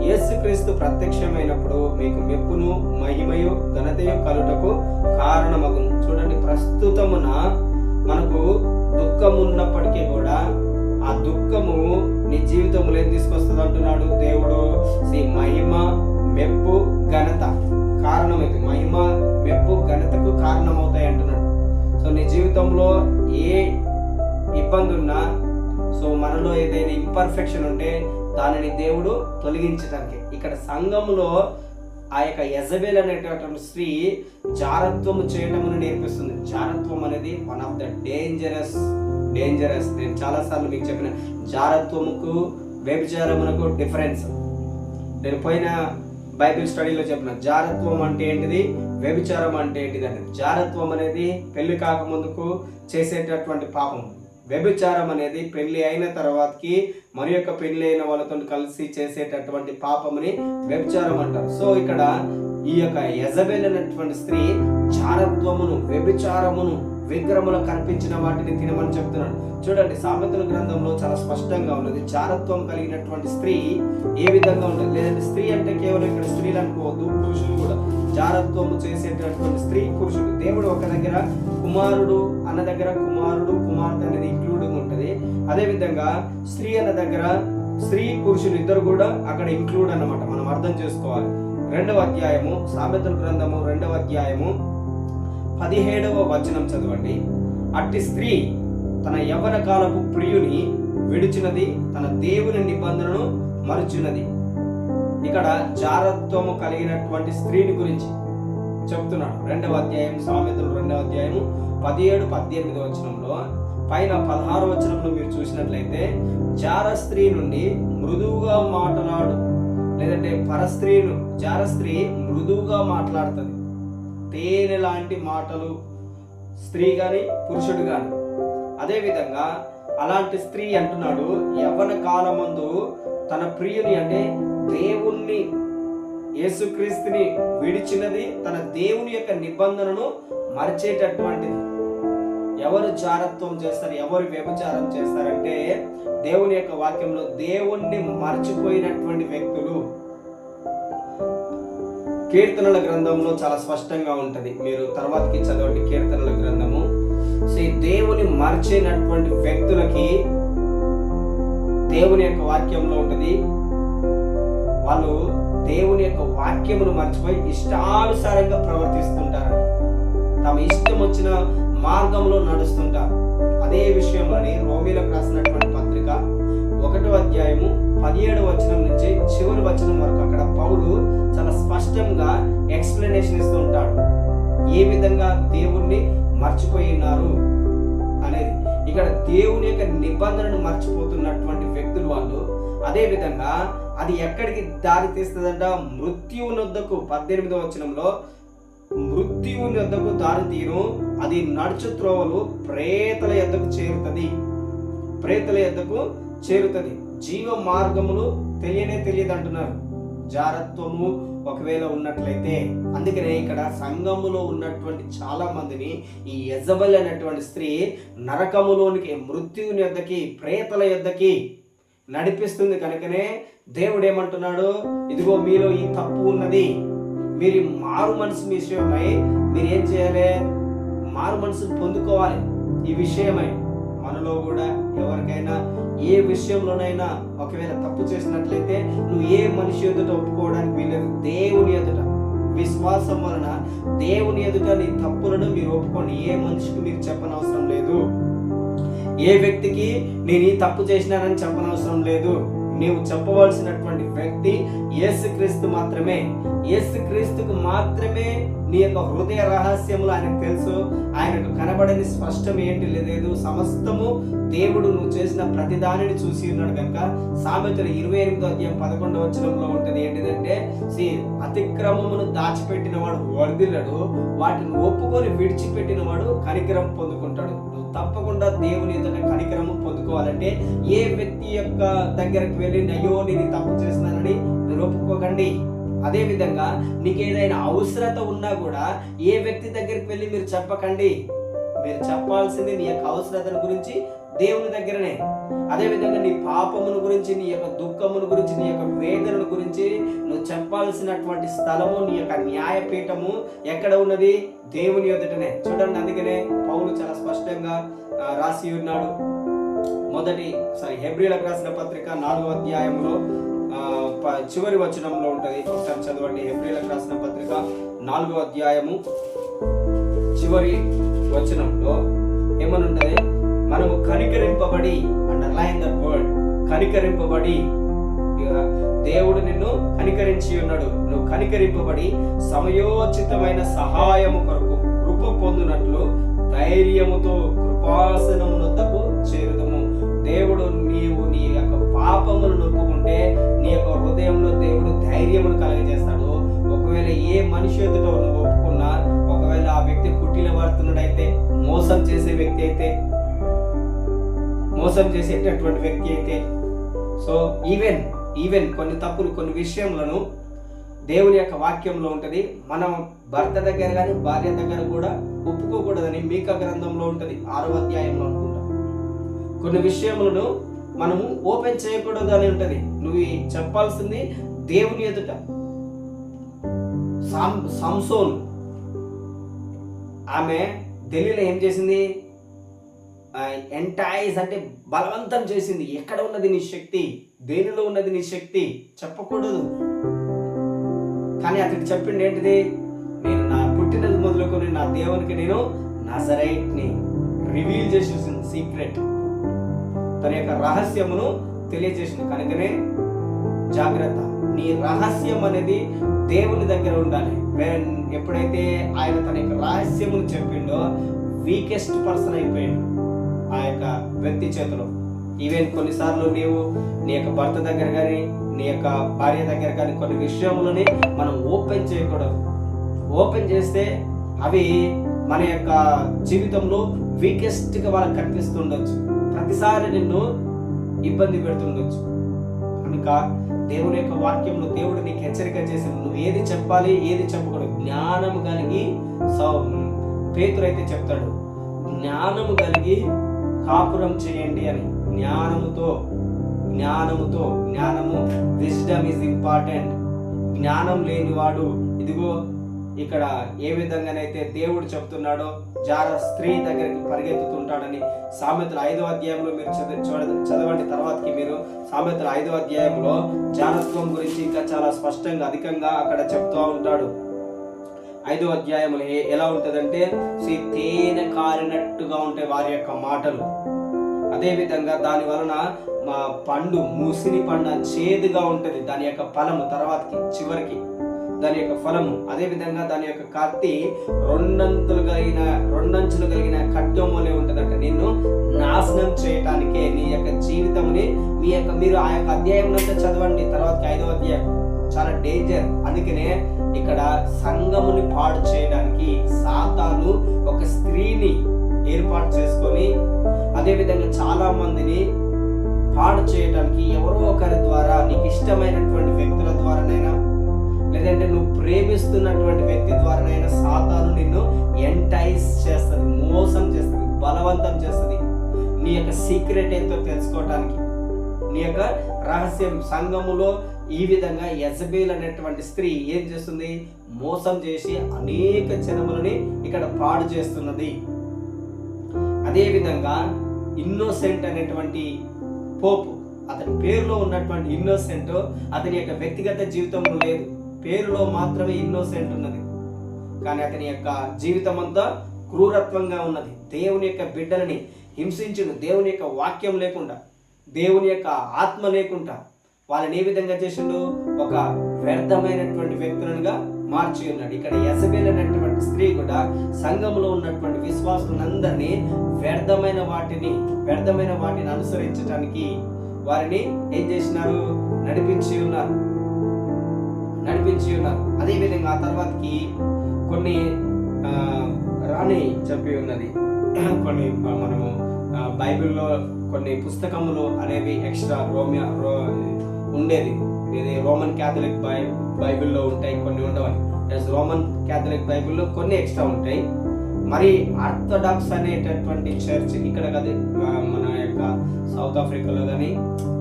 యేసుక్రీస్తు ప్రత్యక్షమైనప్పుడు మీకు మెప్పును మహిమయు ఘనతయు కలుటకు కారణమగును. చూడండి, ప్రస్తుతమున మనకు దుఃఖం ఉన్నప్పటికీ కూడా ఆ దుఃఖము నీ జీవితంలో ఏం తీసుకొస్తుంది అంటున్నాడు దేవుడు. మహిమ, మెప్పు, ఘనత కారణమైంది. మహిమ, మెప్పు, ఘనతకు కారణమవుతాయి అంటున్నాడు. సో నీ జీవితంలో ఏ ఇబ్బంది ఉన్నా, సో మనలో ఏదైనా ఇంపర్ఫెక్షన్ ఉంటే దానిని దేవుడు తొలగించడానికి, ఇక్కడ సంఘంలో ఆ యొక్క యెజబెల్ అనేటటువంటి స్త్రీ జారత్వము చేయటమును నేర్పిస్తుంది. జారత్వం అనేది వన్ ఆఫ్ ద డేంజరస్. నేను చాలాసార్లు మీకు చెప్పిన, జారత్వముకు వ్యభిచారమునకు డిఫరెన్స్. నేను పోయిన బైబిల్ స్టడీలో చెప్పిన, జారత్వం అంటే ఏంటిది, వ్యభిచారం అంటే ఏంటిది అంటే, జారత్వం అనేది పెళ్లి కాకముందుకు చేసేటటువంటి పాపం. వ్యభిచారం అనేది పెళ్లి అయిన తర్వాతకి మరి యొక్క పెళ్లి అయిన వాళ్ళతో కలిసి చేసేటటువంటి పాపముని వ్యభిచారం అంటారు. సో ఇక్కడ ఈ యొక్క యెజబెల్ అనేటువంటి స్త్రీ జారత్వమును, వ్యభిచారమును, విగ్రహములు కనిపించిన వాటిని తినమని చెప్తున్నాడు. చూడండి, సామెతల గ్రంథంలో చాలా స్పష్టంగా ఉన్నది. జారత్వం కలిగినటువంటి స్త్రీ ఏ విధంగా ఉంటుంది. లేదంటే స్త్రీ అంటే కేవలం ఇక్కడ స్త్రీలు అనుకోవద్దు, పురుషులు కూడా. జారత్వము చేసేటటువంటి స్త్రీ, పురుషుడు. దేవుడు ఒక దగ్గర కుమారుడు అన్న దగ్గర కుమారుడు, కుమార్తె అనేది ఇంక్లూడింగ్ ఉంటుంది. అదేవిధంగా స్త్రీ అన్న దగ్గర స్త్రీ, పురుషులు ఇద్దరు కూడా అక్కడ ఇంక్లూడ్ అన్నమాట. మనం అర్థం చేసుకోవాలి. 2వ అధ్యాయము, సామెతల గ్రంథము 2వ అధ్యాయము 17వ వచనం చదవండి. అట్టి స్త్రీ తన యవ్వన కాలపు ప్రియుని విడిచినది, తన దేవుని నిబంధనను మరుచున్నది. ఇక్కడ జారత్వము కలిగినటువంటి స్త్రీని గురించి చెప్తున్నాడు. 2వ అధ్యాయం, సామెతలు 2వ అధ్యాయము 17-18 వచనంలో. పైన 16వ వచనంలో మీరు చూసినట్లయితే, జార స్త్రీ నుండి మృదువుగా మాట్లాడు, లేదంటే పరస్త్రీను, జార స్త్రీ మృదువుగా మాట్లాడుతుంది. తేనె లాంటి మాటలు, స్త్రీ గాని పురుషుడు గాని. అదేవిధంగా అలాంటి స్త్రీ అంటున్నాడు, యవ్వన కాలమందు తన ప్రియుని అంటే దేవుణ్ణి, యేసుక్రీస్తుని విడిచినది, తన దేవుని యొక్క నిబంధనను మరిచేటటువంటిది. ఎవరు జారత్వం చేస్తారు, ఎవరు వ్యభిచారం చేస్తారంటే దేవుని యొక్క వాక్యంలో దేవుణ్ణి మర్చిపోయినటువంటి వ్యక్తులు. కీర్తనల గ్రంథంలో చాలా స్పష్టంగా ఉంటది, మీరు తర్వాతకి చదవండి కీర్తనల గ్రంథము. దేవుని మర్చినటువంటి వ్యక్తులకి దేవుని యొక్క వాక్యంలో ఉంటది, వాళ్ళు దేవుని యొక్క వాక్యమును మర్చిపోయి ఇష్టానుసారంగా ప్రవర్తిస్తుంటారు. తమ ఇష్టం వచ్చిన మార్గంలో నడుస్తుంటారు. అదే విషయంలోని రోమీలకు రాసినటువంటి పత్రిక 1వ అధ్యాయము 17వ వచనం నుంచి చివరి వచనం వరకు అక్కడ పౌలు చాలా స్పష్టంగా ఎక్స్ప్లెనేషన్ ఇస్తూ ఉంటాడు. ఏ విధంగా దేవుణ్ణి మర్చిపోయి ఉన్నారు అనేది. ఇక్కడ దేవుని యొక్క నిబంధనను మర్చిపోతున్నటువంటి వ్యక్తులు వాళ్ళు. అదే విధంగా అది ఎక్కడికి దారి తీస్తుందంట? మృత్యువు నొద్దకు. 18వ వచనంలో మృత్యువు నొద్దకు దారి తీరు, అది నడుచు త్రోవలు ప్రేతల యొద్దకు చేరుతుంది. ప్రేతల యొద్దకు చేరుతుంది. జీవ మార్గములు తెలియదు అంటున్నారు. జారత్వము ఒకవేళ ఉన్నట్లయితే, అందుకనే ఇక్కడ సంఘములో ఉన్నటువంటి చాలా మందిని ఈ యెజబెల్ అనేటువంటి స్త్రీ నరకములోనికి, మృత్యువుని యొద్దకి, ప్రేతల యొద్దకి నడిపిస్తుంది. కనుకనే దేవుడు ఏమంటున్నాడు? ఇదిగో మీలో ఈ తప్పు ఉన్నది, మీరు మారు మనసు విషయమై మీరు ఏం చేయాలి? మారు మనసును పొందుకోవాలి. ఈ విషయమై మనలో కూడా ఎవరికైనా ఏ విషయంలోనైనా ఒకవేళ తప్పు చేసినట్లయితే నువ్వు ఏ మనిషి ఎదుట ఒప్పుకోవడానికి వీలేదు. దేవుని ఎదుట విశ్వాసం వలన దేవుని ఎదుట నీ తప్పులను మీరు ఒప్పుకోండి. ఏ మనిషికి మీరు చెప్పనవసరం లేదు. ఏ వ్యక్తికి నేను ఈ తప్పు చేసినానని చెప్పనవసరం లేదు. నీవు చెప్పవలసినటువంటి వ్యక్తి యేసుక్రీస్తు మాత్రమే. యేసుక్రీస్తుకు మాత్రమే నీ యొక్క హృదయ రహస్యములు ఆయనకు తెలుసు. ఆయనకు కనబడని స్పష్టం ఏంటి లేదు. సమస్తము దేవుడు నువ్వు చేసిన ప్రతి దానిని చూసి ఉన్నాడు కనుక సామెతలు 28వ అధ్యాయం 11వ వచనంలో ఉంటుంది. ఏంటిదంటే, అతిక్రమమును దాచిపెట్టిన వాడు వర్ధిల్లడు, వాటిని ఒప్పుకొని విడిచిపెట్టిన వాడు కనికరం పొందుకుంటాడు. తప్పకుండా దేవుని ఎదుట కనికరము పొందుకోవాలంటే ఏ వ్యక్తి యొక్క దగ్గరకు వెళ్ళి అయ్యో నేను తప్పు చేస్తున్నానని మీరు ఒప్పుకోకండి. అదే విధంగా నీకు ఏదైనా అవసరత ఉన్నా కూడా ఏ వ్యక్తి దగ్గరికి వెళ్ళి మీరు చెప్పకండి. మీరు చెప్పాల్సింది నీ యొక్క అవసరతల గురించి దేవుని దగ్గరనే. అదే విధంగా నీ పాపమును గురించి, నీ యొక్క దుఃఖమును గురించి, నీ యొక్క వేదనను గురించి నువ్వు చెప్పాల్సినటువంటి స్థలము, నీ యొక్క న్యాయపీఠము ఎక్కడ ఉన్నది? దేవుని ఎదుటనే. చూడండి, అందుకనే పౌలు చాలా స్పష్టంగా రాసి ఉన్నాడు. హెబ్రీలకు రాసిన పత్రిక 4వ అధ్యాయంలో చివరి వచనంలో ఉంటది. ఒకసారి చదవండి. హెబ్రీలకు రాసిన పత్రిక 4వ అధ్యాయము చివరి వచనంలో ఏమనుంటది? మనము కనికరింపబడి, అండర్లైన్ దట్ వర్డ్, కనికరింపబడి, దేవుడు నిన్ను కనికరించి ఉన్నాడు. నువ్వు కనికరింపబడి సమయోచితమైన సహాయము కొరకు కృప పొందునట్లు ధైర్యముతో కృపాసనమునొద్దకు చేరుదము. దేవుడు నీవు నీ యొక్క పాపములను ఒప్పుకుంటే నీ యొక్క హృదయంలో దేవుడు ధైర్యమును కలగజేస్తాడు. ఒకవేళ ఏ మనిషి ఎదుట నువ్వు ఒప్పుకున్నా, ఒకవేళ ఆ వ్యక్తి కుట్టిలబడుతున్నాడైతే, మోసం చేసే వ్యక్తి అయితే, మోసం చేసేటటువంటి వ్యక్తి అయితే, సో ఈవెన్ కొన్ని తప్పులు, కొన్ని విషయములను దేవుని యొక్క వాక్యంలో ఉంటది. మనం భర్త దగ్గర కానీ భార్య దగ్గర కూడా ఒప్పుకోకూడదని మీకా గ్రంథంలో ఉంటది, 6వ అధ్యాయంలో అనుకుంటా. కొన్ని విషయములను మనము ఓపెన్ చేయకూడదు అని ఉంటది. నువ్వు చెప్పాల్సింది దేవుని ఎదుట. సంసోన్, ఆమె ఢిల్లీలో ఏం చేసింది? ఎంటైజ్ అంటే బలవంతం చేసింది. ఎక్కడ ఉన్నది నీ శక్తి? దేనిలో ఉన్నది నీ శక్తి? చెప్పకూడదు. కానీ అతనికి చెప్పింది ఏంటిది? నేను నా పుట్టినది మొదలుకొని నా దేవునికి నేను నజరైట్ని రివీల్ చేసేసింది. సీక్రెట్, తన యొక్క రహస్యమును తెలియజేసింది. కనుకనే జాగ్రత్త, నీ రహస్యం అనేది దేవుని దగ్గర ఉండాలి. ఎప్పుడైతే ఆయన తన యొక్క రహస్యమును చెప్పిండో వీకెస్ట్ పర్సన్ అయిపోయాడు ఆ యొక్క వ్యక్తి చేతిలో. ఈవెన్ కొన్నిసార్లు నీవు నీ యొక్క భర్త దగ్గర కానీ, నీ యొక్క భార్య దగ్గర కానీ కొన్ని విషయములని మనం ఓపెన్ చేయకూడదు. ఓపెన్ చేస్తే అవి మన యొక్క జీవితంలో వీకెస్ట్గా వాళ్ళకి కనిపిస్తుండొచ్చు. ప్రతిసారి నిన్ను ఇబ్బంది పెడుతుండొచ్చు. కనుక దేవుని యొక్క వాక్యంలో దేవుడు నీకు హెచ్చరిక చేసి నువ్వు ఏది చెప్పాలి, ఏది చెప్పకూడదు. జ్ఞానము కలిగి, పేతురు అయితే చెప్తాడు, జ్ఞానము కలిగి కాపురం చేయండి అని. జ్ఞానము, విజ్డమ్ ఈజ్ ఇంపార్టెంట్. జ్ఞానం లేనివాడు, ఇదిగో ఇక్కడ ఏ విధంగానైతే దేవుడు చెప్తున్నాడో జార స్త్రీ దగ్గరికి పరిగెత్తుతుంటాడని సామెతల 5వ అధ్యాయంలో మీరు చదవండి. తర్వాతకి మీరు సామెతల 5వ అధ్యాయంలో జారత్వం గురించి ఇంకా చాలా స్పష్టంగా అధికంగా అక్కడ చెప్తూ ఉంటాడు. 5వ అధ్యాయంలో ఎలా ఉంటదంటే, తేనె కారినట్టుగా ఉంటాయి వారి యొక్క మాటలు. అదే విధంగా దాని వలన మా పండు, మూసిని పండు చేదుగా ఉంటది దాని యొక్క ఫలము. తర్వాతకి చివరికి దాని యొక్క ఫలము. అదే విధంగా దాని యొక్క కత్తి రెండంచులు కలిగిన ఖడ్గం వలె ఉంటదంట. నిన్ను నాశనం చేయటానికే నీ యొక్క జీవితంని మీరు ఆ యొక్క అధ్యాయం అంతా చదవండి. తర్వాత 5వ అధ్యాయం చాలా డేంజర్. అందుకనే ఇక్కడ సంఘముని పాడు చేయడానికి సాతాను ఒక స్త్రీని ఏర్పాటు చేసుకొని, అదే విధంగా చాలా మందిని పాడు చేయడానికి ఎవరో ఒకరి ద్వారా, నీకు ఇష్టమైనటువంటి వ్యక్తుల ద్వారానైనా, లేదంటే నువ్వు ప్రేమిస్తున్నటువంటి వ్యక్తి ద్వారానైనా సాతాను నిన్ను ఎంటైజ్ చేస్తుంది, మోసం చేస్తుంది, బలవంతం చేస్తుంది. నీ యొక్క సీక్రెట్ ఏంటో తెలుసుకోవటానికి, నీ యొక్క రహస్యం. సంఘములో ఈ విధంగా యెజబెల్ అనేటువంటి స్త్రీ ఏం చేస్తుంది? మోసం చేసి అనేక జనములని ఇక్కడ పాడు చేస్తున్నది. అదే విధంగా ఇన్నోసెంట్ అనేటువంటి పోపు, అతని పేరులో ఉన్నటువంటి ఇన్నోసెంట్ అతని యొక్క వ్యక్తిగత జీవితంలో లేదు. పేరులో మాత్రమే ఇన్నోసెంట్ ఉన్నది, కానీ అతని యొక్క జీవితం అంతా క్రూరత్వంగా ఉన్నది. దేవుని యొక్క బిడ్డలని హింసించును, దేవుని యొక్క వాక్యం లేకుండా, దేవుని యొక్క ఆత్మ లేకుండా వాళ్ళని ఏ విధంగా చేసిండు? ఒక వ్యర్థమైనటువంటి వ్యక్తులుగా మార్చి ఉన్నాడు. ఇక్కడ యెజబెల్ అనేటువంటి స్త్రీ కూడా సంఘంలో ఉన్నటువంటి విశ్వాసులందరినీ వ్యర్థమైన వాటిని అనుసరించడానికి వారిని ఏం చేసినారు? నడిపించి ఉన్నారు. అదే విధంగా ఆ తర్వాతకి కొన్ని రాణి చెప్పి ఉన్నది. కొన్ని మనము బైబిల్లో కొన్ని పుస్తకములు అనేవి ఎక్స్ట్రా ఉండేది. ఇది రోమన్ క్యాథలిక్ బైబిల్లో ఉంటాయి, కొన్ని ఉండవని. రోమన్ క్యాథలిక్ బైబిల్లో కొన్ని ఎక్స్ట్రా ఉంటాయి. మరి ఆర్థోడాక్స్ అనేటటువంటి చర్చ్ ఇక్కడ కదా, మన యొక్క సౌత్ ఆఫ్రికాలో కానీ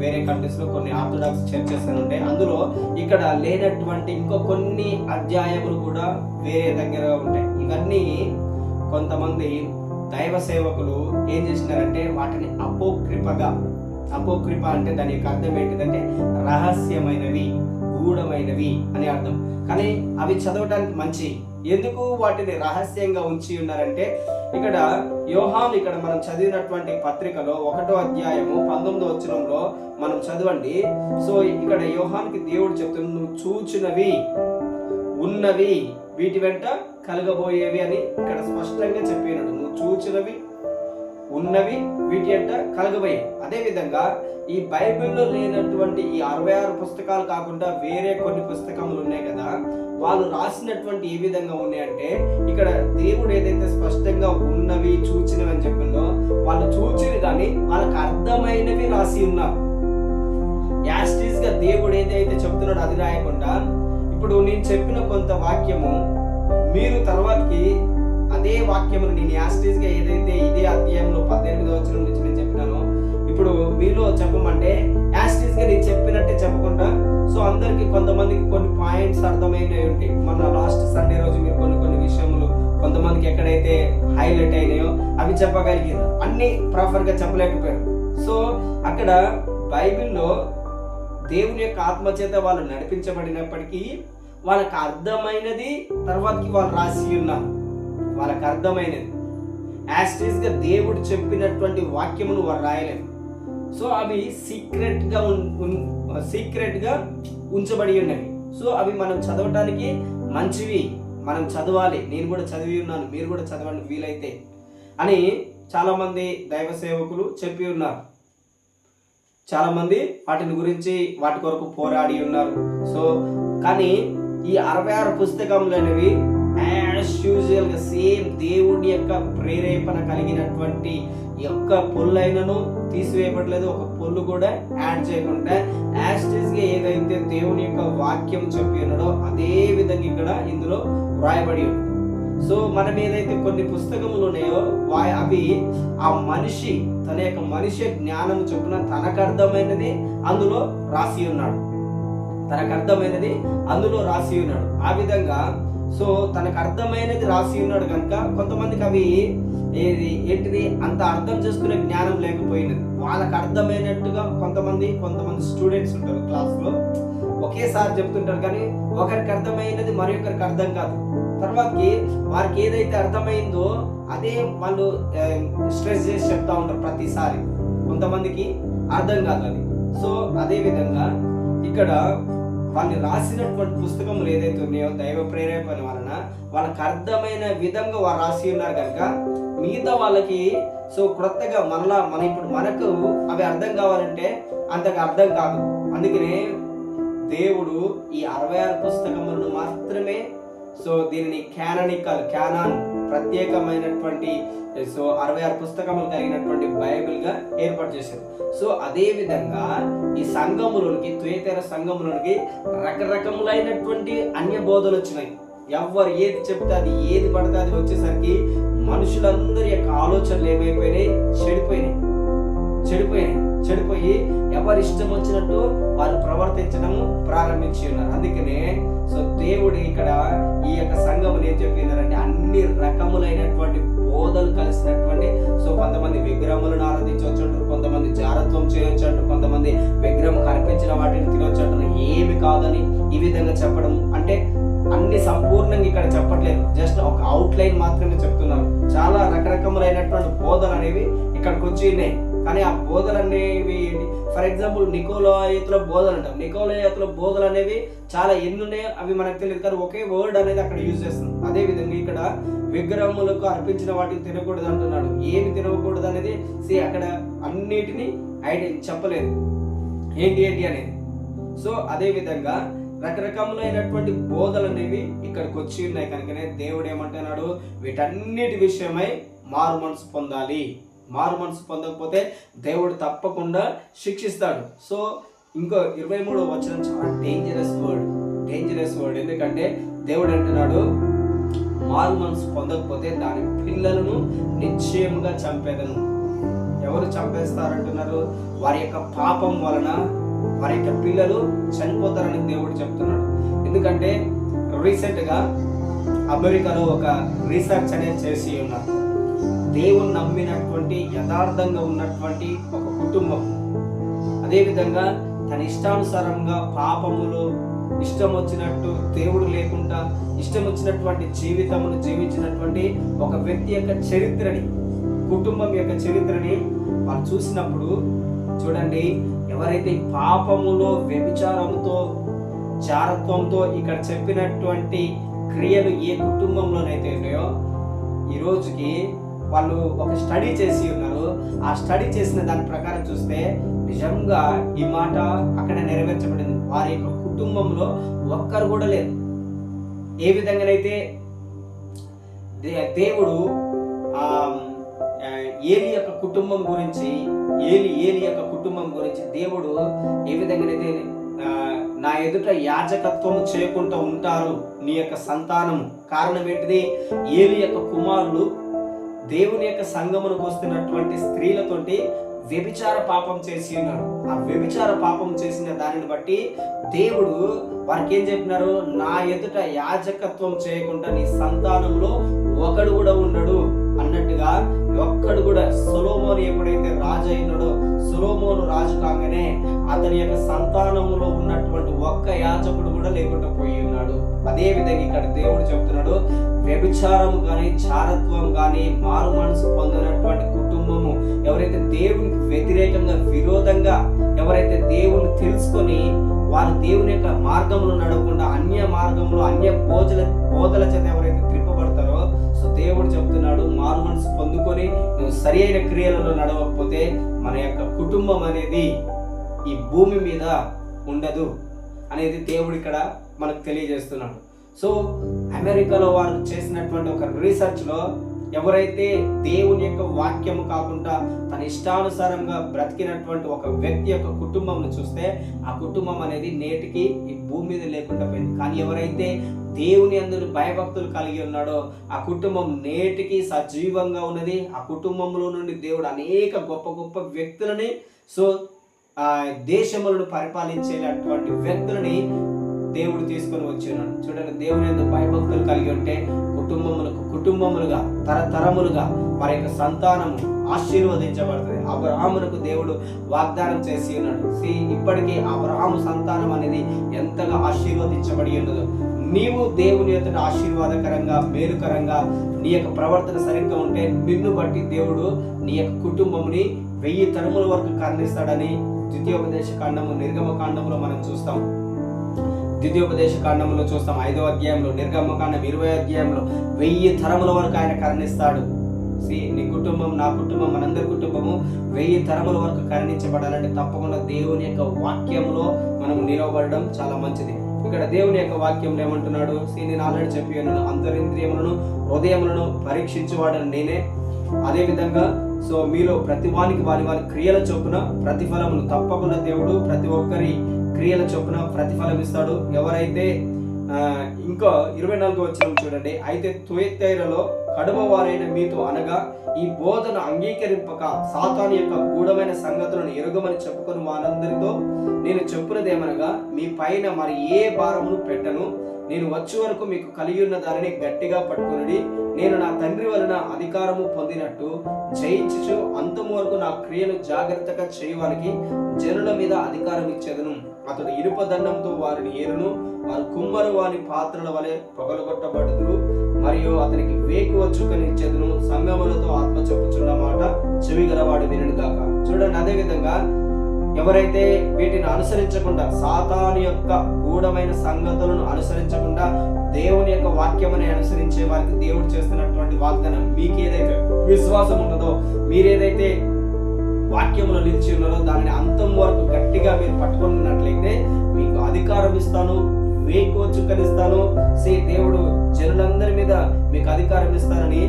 వేరే కంట్రీస్లో కొన్ని ఆర్థోడాక్స్ చర్చెస్ అని ఉంటాయి. అందులో ఇక్కడ లేనటువంటి ఇంకో కొన్ని అధ్యాయములు కూడా వేరే దగ్గర ఉంటాయి. ఇవన్నీ కొంతమంది దైవ సేవకులు ఏం చేసినారంటే వాటిని అపోక్రిప అంటే దాని యొక్క అర్థం ఏంటిదంటే రహస్యమైనవి, గూఢమైనవి అని అర్థం. కానీ అవి చదవడానికి మంచి. ఎందుకు వాటిని రహస్యంగా ఉంచి ఉన్నారంటే, ఇక్కడ యోహాను, ఇక్కడ మనం చదివినటువంటి పత్రికలో 1వ అధ్యాయము 19వ వచనంలో మనం చదవండి. సో ఇక్కడ యోహానుకి దేవుడు చెప్తున్నాడు, నువ్వు చూచినవి ఉన్నవి వీటి వెంట కలగబోయేవి అని ఇక్కడ స్పష్టంగా చెప్పినాడు. నువ్వు చూచినవి ఉన్నవి వీటి వెంట కలగబోయే. అదే విధంగా ఈ బైబిల్లో లేనటువంటి ఈ 66 పుస్తకాలు కాకుండా వేరే కొన్ని పుస్తకములు ఉన్నాయి కదా, వాళ్ళు రాసినటువంటి ఏ విధంగా ఉన్నాయంటే, ఇక్కడ దేవుడు ఏదైతే స్పష్టంగా ఉన్నవి చూచినవి అని చెప్పిందో, వాళ్ళు చూచినవి కానీ వాళ్ళకి అర్థమైనవి రాసి ఉన్నారు. యాస్టీస్ గా దేవుడు ఏదైతే చెప్తున్నాడో అది రాయకుండా, ఇప్పుడు నేను చెప్పిన కొంత వాక్యము మీరు తర్వాతకి అదే వాక్యమును నేను యాస్టీస్ గా ఏదైతే ఇదే అధ్యాయంలో 18వ వచనం నుంచి నేను చెప్పినానో ఇప్పుడు మీలో చెప్పమంటే యాస్టీస్ గా నేను చెప్పినట్టే చెప్పకుండా, సో అందరికి కొంతమందికి కొన్ని పాయింట్స్ అర్థమైనవి ఉంటాయి. మన లాస్ట్ సండే రోజు మీరు కొన్ని విషయములు కొంతమందికి ఎక్కడైతే హైలైట్ అయినాయో అవి చెప్పగలిగారు, అన్ని ప్రాపర్ గా చెప్పలేకపోయారు. సో అక్కడ బైబిల్లో దేవుని యొక్క ఆత్మచేత వాళ్ళు నడిపించబడినప్పటికీ వాళ్ళకి అర్థమైనది తర్వాతకి వాళ్ళు రాసి ఉన్నారు. వాళ్ళకి అర్థమైనది యాస్టీస్ గా దేవుడు చెప్పినటువంటి వాక్యమును వారు రాయలేదు. సో అవి సీక్రెట్ గా ఉంచబడి ఉన్నవి. సో అవి మనం చదవటానికి మంచివి, మనం చదవాలి. నేను కూడా చదివి ఉన్నాను, మీరు కూడా చదవండి వీలైతే అని చాలా మంది దైవ సేవకులు చెప్పి ఉన్నారు. చాలా మంది వాటిని గురించి వాటి కొరకు పోరాడి ఉన్నారు. సో కానీ ఈ 66 పుస్తకములు అనేవి యాజ్ యూజువల్ గా సేమ్ దేవుడి యొక్క ప్రేరేపణ కలిగినటువంటి యొక్క పొల్లైనను తీసివేయబడలేదు, ఒక పొల్లు కూడా యాడ్ చేయకుండా యాస్టీస్ గా ఏదైతే దేవుని యొక్క వాక్యం చెప్పి ఉన్నాడో అదే విధంగా ఇక్కడ ఇందులో వ్రాయబడి ఉంది. సో మనం ఏదైతే కొన్ని పుస్తకములు ఉన్నాయో అవి ఆ మనిషి తన యొక్క మనిషి జ్ఞానం చొప్పున తనకు అర్థమైనది అందులో రాసి ఉన్నాడు. ఆ విధంగా సో తనకు అర్థమైనది రాసి ఉన్నాడు కనుక కొంతమందికి అవి ఏంటిది అంత అర్థం చేసుకునే జ్ఞానం లేకపోయినది. వాళ్ళకి అర్థమైనట్టుగా కొంతమంది స్టూడెంట్స్ ఉంటారు క్లాస్లో, ఒకేసారి చెప్తుంటారు కానీ ఒకరికి అర్థమైనది మరొకరికి అర్థం కాదు. తర్వాతకి వారికి ఏదైతే అర్థమైందో అదే వాళ్ళు స్ట్రెస్ చేసి చెప్తా ఉంటారు ప్రతిసారి, కొంతమందికి అర్థం కాదు అది. సో అదే విధంగా ఇక్కడ వాళ్ళు రాసినటువంటి పుస్తకములు ఏదైతే ఉన్నాయో దైవ ప్రేరేపణ వలన వాళ్ళకి అర్థమైన విధంగా వారు రాసి ఉన్నారు కనుక మిగతా వాళ్ళకి సో క్రొత్తగా ఇప్పుడు మనకు అవి అర్థం కావాలంటే అంతగా అర్థం కాదు. అందుకనే దేవుడు ఈ 66 పుస్తకములను మాత్రమే సో దీనిని క్యానాన్ ప్రత్యేకమైనటువంటి సో 66 పుస్తకములు కలిగినటువంటి బైబిల్ గా ఏర్పాటు చేశారు. సో అదే విధంగా ఈ సంఘములకి తుయతైర సంఘములకి రకరకములైనటువంటి అన్య బోధలు వచ్చినాయి. ఎవరు ఏది చెప్తే అది ఏది పడితే అది వచ్చేసరికి మనుషులందరి యొక్క ఆలోచనలు ఏమైపోయినాయి, చెడిపోయి ఎవరి ఇష్టం వచ్చినట్టు వారు ప్రవర్తించడం ప్రారంభించి ఉన్నారు. అందుకనే సో దేవుడు ఇక్కడ ఈ యొక్క సంఘం ఏం చెప్పినారంటే అన్ని రకములైనటువంటి బోధలు కలిసినటువంటి సో కొంతమంది విగ్రహములను ఆరాధించవచ్చు అంటారు, కొంతమంది జారత్వం చేయొచ్చు అంటారు, కొంతమంది విగ్రహం కనిపించిన వాటిని తినొచ్చు అంటారు. ఏమి కాదని ఈ విధంగా చెప్పడం అంటే అన్ని సంపూర్ణంగా ఇక్కడ చెప్పట్లేదు, జస్ట్ ఒక అవుట్ లైన్ మాత్రమే చెప్తున్నారు. చాలా రకరకములైనటువంటి బోధలు అనేవి ఇక్కడికి వచ్చి ఉన్నాయి. కానీ ఆ బోధలు అనేవి ఫర్ ఎగ్జాంపుల్ నికోలాయితుల బోధలు అంటాం. నికోలాయితుల బోధలు అనేవి చాలా ఎన్ని ఉన్నాయో అవి మనకు తెలియదు, కానీ ఒకే వర్డ్ అనేది అక్కడ యూజ్ చేస్తున్నాం. అదే విధంగా ఇక్కడ విగ్రహములకు అర్పించిన వాటిని తినకూడదు అంటున్నాడు. ఏమి తినకూడదు అనేది అక్కడ అన్నిటినీ చెప్పలేదు ఏంటి అనేది. సో అదే విధంగా రకరకములైనటువంటి బోధలు అనేవి ఇక్కడికి వచ్చి ఉన్నాయి. కనుకనే దేవుడు ఏమంటున్నాడు, వీటన్నిటి విషయమై మారు మనసు పొందాలి. మారు మనసు పొందకపోతే దేవుడు తప్పకుండా శిక్షిస్తాడు. సో ఇంకో 23వ వచనం చాలా డేంజరస్ వర్డ్. ఎందుకంటే దేవుడు అంటున్నాడు, మారు మనసు పొందకపోతే దాని పిల్లలను నిశ్చయముగా చంపేదను. ఎవరు చంపేస్తారంటున్నారు? వారి యొక్క పాపం వలన వారి యొక్క పిల్లలు చనిపోతారని దేవుడు చెప్తున్నాడు. ఎందుకంటే రీసెంట్ గా అమెరికాలో ఒక రీసెర్చ్ అనేది చేసి ఉన్నారు. దేవుని నమ్మినటువంటి యథార్థంగా ఉన్నటువంటి ఒక కుటుంబం అదేవిధంగా తన ఇష్టానుసారంగా పాపములు ఇష్టం వచ్చినట్టు దేవుడు లేకుండా ఇష్టం వచ్చినటువంటి జీవితమును జీవించినటువంటి ఒక వ్యక్తి యొక్క చరిత్రని, కుటుంబం యొక్క చరిత్రని వాళ్ళు చూసినప్పుడు చూడండి, ఎవరైతే పాపములో వ్యభిచారంతో జారత్వంతో ఇక్కడ చెప్పినటువంటి క్రియలు ఏ కుటుంబంలోనైతే ఉన్నాయో ఈ రోజుకి వాళ్ళు ఒక స్టడీ చేసి ఉన్నారు. ఆ స్టడీ చేసిన దాని ప్రకారం చూస్తే నిజంగా ఈ మాట అక్కడ నెరవేర్చబడింది. వారి యొక్క కుటుంబంలో ఒక్కరు కూడా లేదు. ఏ విధంగానైతే దేవుడు ఏలి యొక్క కుటుంబం గురించి దేవుడు ఏ విధంగానైతే నా ఎదుట యాజకత్వం చేయకుండా ఉంటారు నీ యొక్క సంతానం. కారణం ఏంటిది? ఏలి యొక్క కుమారులు దేవుని యొక్క సంఘమునకు వస్తున్నటువంటి స్త్రీలతోటి వ్యభిచార పాపం చేసి ఉన్నారు. ఆ వ్యభిచార పాపం చేసిన దానిని బట్టి దేవుడు వారికి ఏం చెప్పినారు, నా ఎదుట యాజకత్వం చేయకుండా నీ సంతానంలో ఒకడు కూడా ఉండడు అన్నట్టుగా. ఒక్కడు కూడా సొలొమోను ఎప్పుడైతే రాజు అయినాడో, సొలొమోను రాజు కాగానే అతని యొక్క సంతానములో ఉన్నటువంటి ఒక్క యాజకుడు కూడా లేకుండా పోయి ఉన్నాడు. అదే విధంగా ఇక్కడ దేవుడు చెప్తున్నాడు, వ్యభిచారం కానీ చారత్వం కానీ మారు మనసు పొందినటువంటి కుటుంబము, ఎవరైతే దేవునికి వ్యతిరేకంగా విరోధంగా ఎవరైతే దేవుని తెలుసుకొని వారు దేవుని యొక్క మార్గంలో నడవకుండా అన్య మార్గంలో అన్య బోధల చేత ఎవరైతే త్రిప్పబడతారో, సో దేవుడు చెప్తున్నాడు, మారు మనసు పొందుకొని నువ్వు సరి అయిన క్రియలలో నడవకపోతే మన యొక్క కుటుంబం అనేది ఈ భూమి మీద ఉండదు అనేది దేవుడు ఇక్కడ మనకు తెలియజేస్తున్నాడు. సో అమెరికాలో వారు చేసినటువంటి ఒక రీసెర్చ్ లో ఎవరైతే దేవుని యొక్క వాక్యము కాకుండా తన ఇష్టానుసారంగా బ్రతికినటువంటి ఒక వ్యక్తి యొక్క కుటుంబం చూస్తే ఆ కుటుంబం అనేది నేటికి ఈ భూమి మీద లేకుండా పోయింది. కానీ ఎవరైతే దేవుని యందు భయభక్తులు కలిగి ఉన్నాడో ఆ కుటుంబం నేటికి సజీవంగా ఉన్నది. ఆ కుటుంబంలో నుండి దేవుడు అనేక గొప్ప గొప్ప వ్యక్తులని, సో ఆ దేశములను పరిపాలించేటటువంటి వ్యక్తులని దేవుడు తీసుకొని వచ్చినాడు. చూడండి, దేవుని యందు భయభక్తులు కలిగి ఉంటే కుటుంబములుగా తరతరములుగా వారి యొక్క సంతానము ఆశీర్వదించబడుతుంది. అబ్రహామునకు దేవుడు వాగ్దానం చేసి ఉన్నాడు. ఇప్పటికీ అబ్రహాము సంతానం అనేది ఎంతగా ఆశీర్వదించబడి ఉన్నదో, నీవు దేవుని యొక్క ఆశీర్వాదకరంగా మేలుకరంగా నీ యొక్క ప్రవర్తన సరిగ్గా ఉంటే నిన్ను బట్టి దేవుడు నీ యొక్క కుటుంబముని 1000 తరముల వరకు కరుణిస్తాడని ద్వితీయోపదేశ కాండము నిర్గమ కాండంలో మనం చూస్తాం. ద్వితీయోపదేశ కాండంలో చూస్తాం 5వ అధ్యాయంలో, నిర్గమకాండం 20వ అధ్యాయంలో 1000 తరముల వరకు ఆయన కరుణిస్తాడు. నీ కుటుంబం, నా కుటుంబం, మనందరి కుటుంబము 1000 తరముల వరకు కరుణించబడాలంటే తప్పకుండా దేవుని యొక్క వాక్యంలో మనం నిలవబడడం చాలా మంచిది. ఇక్కడ దేవుని యొక్క వాక్యంలో ఏమంటున్నాడు? నేను ఆల్రెడీ చెప్పి ఉన్నాను, అంతరింద్రియములను హృదయములను పరీక్షించేవాడని నేనే. అదే విధంగా మీలో ప్రతి వానికి వారి క్రియల చొప్పున ప్రతిఫలమును తప్పకుండా దేవుడు ప్రతి ఒక్కరి క్రియల చొప్పున ప్రతిఫలం ఇస్తాడు. ఎవరైతే ఇంకా 24వ వచనం చూడండి. అయితే తుయతైరలో కడుమవారైన మీతో అనగా ఈ బోధన అంగీకరింపక సాతాను యొక్క గూఢమైన సంగతులను ఎరుగమని చెప్పుకొని వారందరితో నేను చెప్పునదేమనగా, మీ పైన మరి ఏ భారమును పెట్టను. నేను వచ్చే వరకు మీకు కలిగి ఉన్న దానిని గట్టిగా పట్టుకుని, నేను నా తండ్రి వలన అధికారము పొందినట్టు జయించుచు అంతము వరకు నా క్రియలు జాగ్రత్తగా చేయడానికి జనుల మీద అధికారం ఇచ్చేదను. అతడు ఇనుప దండంతో వారిని ఏరును, వారు కుమ్మరు వారి పాత్రల వలె పగలగొట్టబడుదురు, మరియు అతనికి వేకువ చుక్కనిచ్చేదను. సంగములతో ఆత్మ చెప్పుచున్న మాట చెవి గలవాడు వినుడు గాక. చూడండి, అదే విధంగా ఎవరైతే వీటిని అనుసరించకుండా, సాతాను యొక్క గూఢమైన సంగతులను అనుసరించకుండా దేవుని యొక్క వాక్యమని అనుసరించే వారికి దేవుడు చేస్తున్నటువంటి వాగ్దానం, మీకు ఏదైతే విశ్వాసం ఉన్నదో, మీరేదైతే వాక్యంలో నిలిచి ఉన్నారో దానిని అంతం వరకు గట్టిగా మీరు పట్టుకున్నట్లయితే మీకు అధికారం ఇస్తాను, వేకువ చుక్కనిస్తాను. దేవుడు జనులందరి మీద మీకు అధికారం ఇస్తానని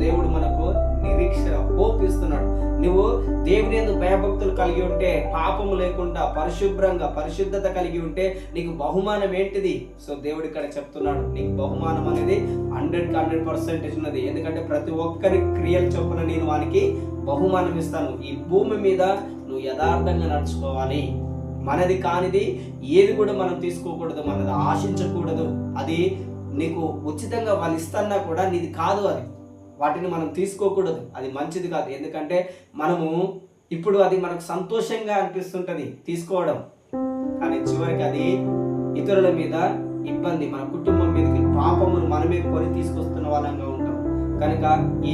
దేవుడు మనకు నిరీక్షణ హోప్ ఇస్తున్నాడు. నువ్వు దేవుని యందు భయభక్తులు కలిగి ఉంటే, పాపము లేకుండా పరిశుభ్రంగా పరిశుద్ధత కలిగి ఉంటే నీకు బహుమానం ఏంటిది? దేవుడు ఇక్కడ చెప్తున్నాడు, నీకు బహుమానం అనేది 100% ఉన్నది. ఎందుకంటే ప్రతి ఒక్కరి క్రియల చొప్పున నేను వానికి బహుమానం ఇస్తాను. ఈ భూమి మీద నువ్వు యథార్థంగా నడుచుకోవాలి. మనది కానిది ఏది కూడా మనం తీసుకోకూడదు, మనది ఆశించకూడదు. అది నీకు ఉచితంగా వాళ్ళు ఇస్తున్నా కూడా నీది కాదు, అది వాటిని మనం తీసుకోకూడదు, అది మంచిది కాదు. ఎందుకంటే మనము ఇప్పుడు అది మనకు సంతోషంగా అనిపిస్తుంటది తీసుకోవడం, కానీ చివరికి అది ఇతరుల మీద ఇబ్బంది, మన కుటుంబం మీదకి పాపమును మనమే కొని తీసుకొస్తున్న వాళ్ళంగా ఉంటాం. కనుక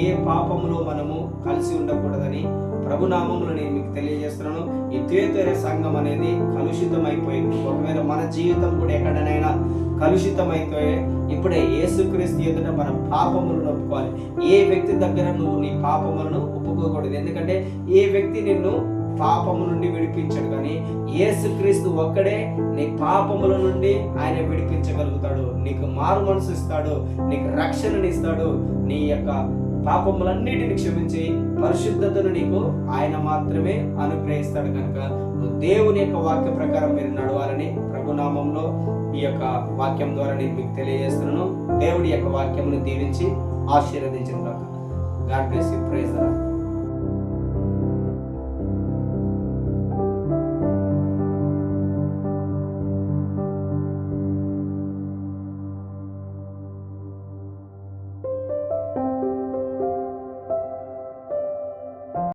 ఏ పాపములో మనము కలిసి ఉండకూడదని ప్రభునామములో నేను మీకు తెలియజేస్తున్నాను. ఈ తుయతైర సంఘం అనేది కలుషితం అయిపోయింది. ఒకవేళ మన జీవితం కూడా ఎక్కడనైనా కలుషితమైతే ఇప్పుడే యేసుక్రీస్తు ఎదుట మన పాపములను ఒప్పుకోవాలి. ఏ వ్యక్తి దగ్గర నువ్వు నీ పాపములను ఒప్పుకోకూడదు. ఎందుకంటే ఏ వ్యక్తి నిన్ను పాపము నుండి విడిపించడు, కానీ యేసుక్రీస్తు ఒక్కడే నీ పాపముల నుండి ఆయన విడిపించగలుగుతాడు. నీకు మారు మనసు ఇస్తాడు, నీకు రక్షణని ఇస్తాడు, నీ యొక్క పాపములన్నిటిని క్షమించి పరిశుద్ధతను నీకు ఆయన మాత్రమే అనుగ్రహిస్తాడు. కనుక నువ్వు దేవుని యొక్క వాక్య ప్రకారం మీరు నడవాలని ప్రభునామంలో ఈ యొక్క వాక్యం ద్వారా నేను మీకు తెలియజేస్తున్నాను. దేవుడి యొక్క వాక్యమును దీవించి ఆశీర్వదించిన God bless you. Praise the lord.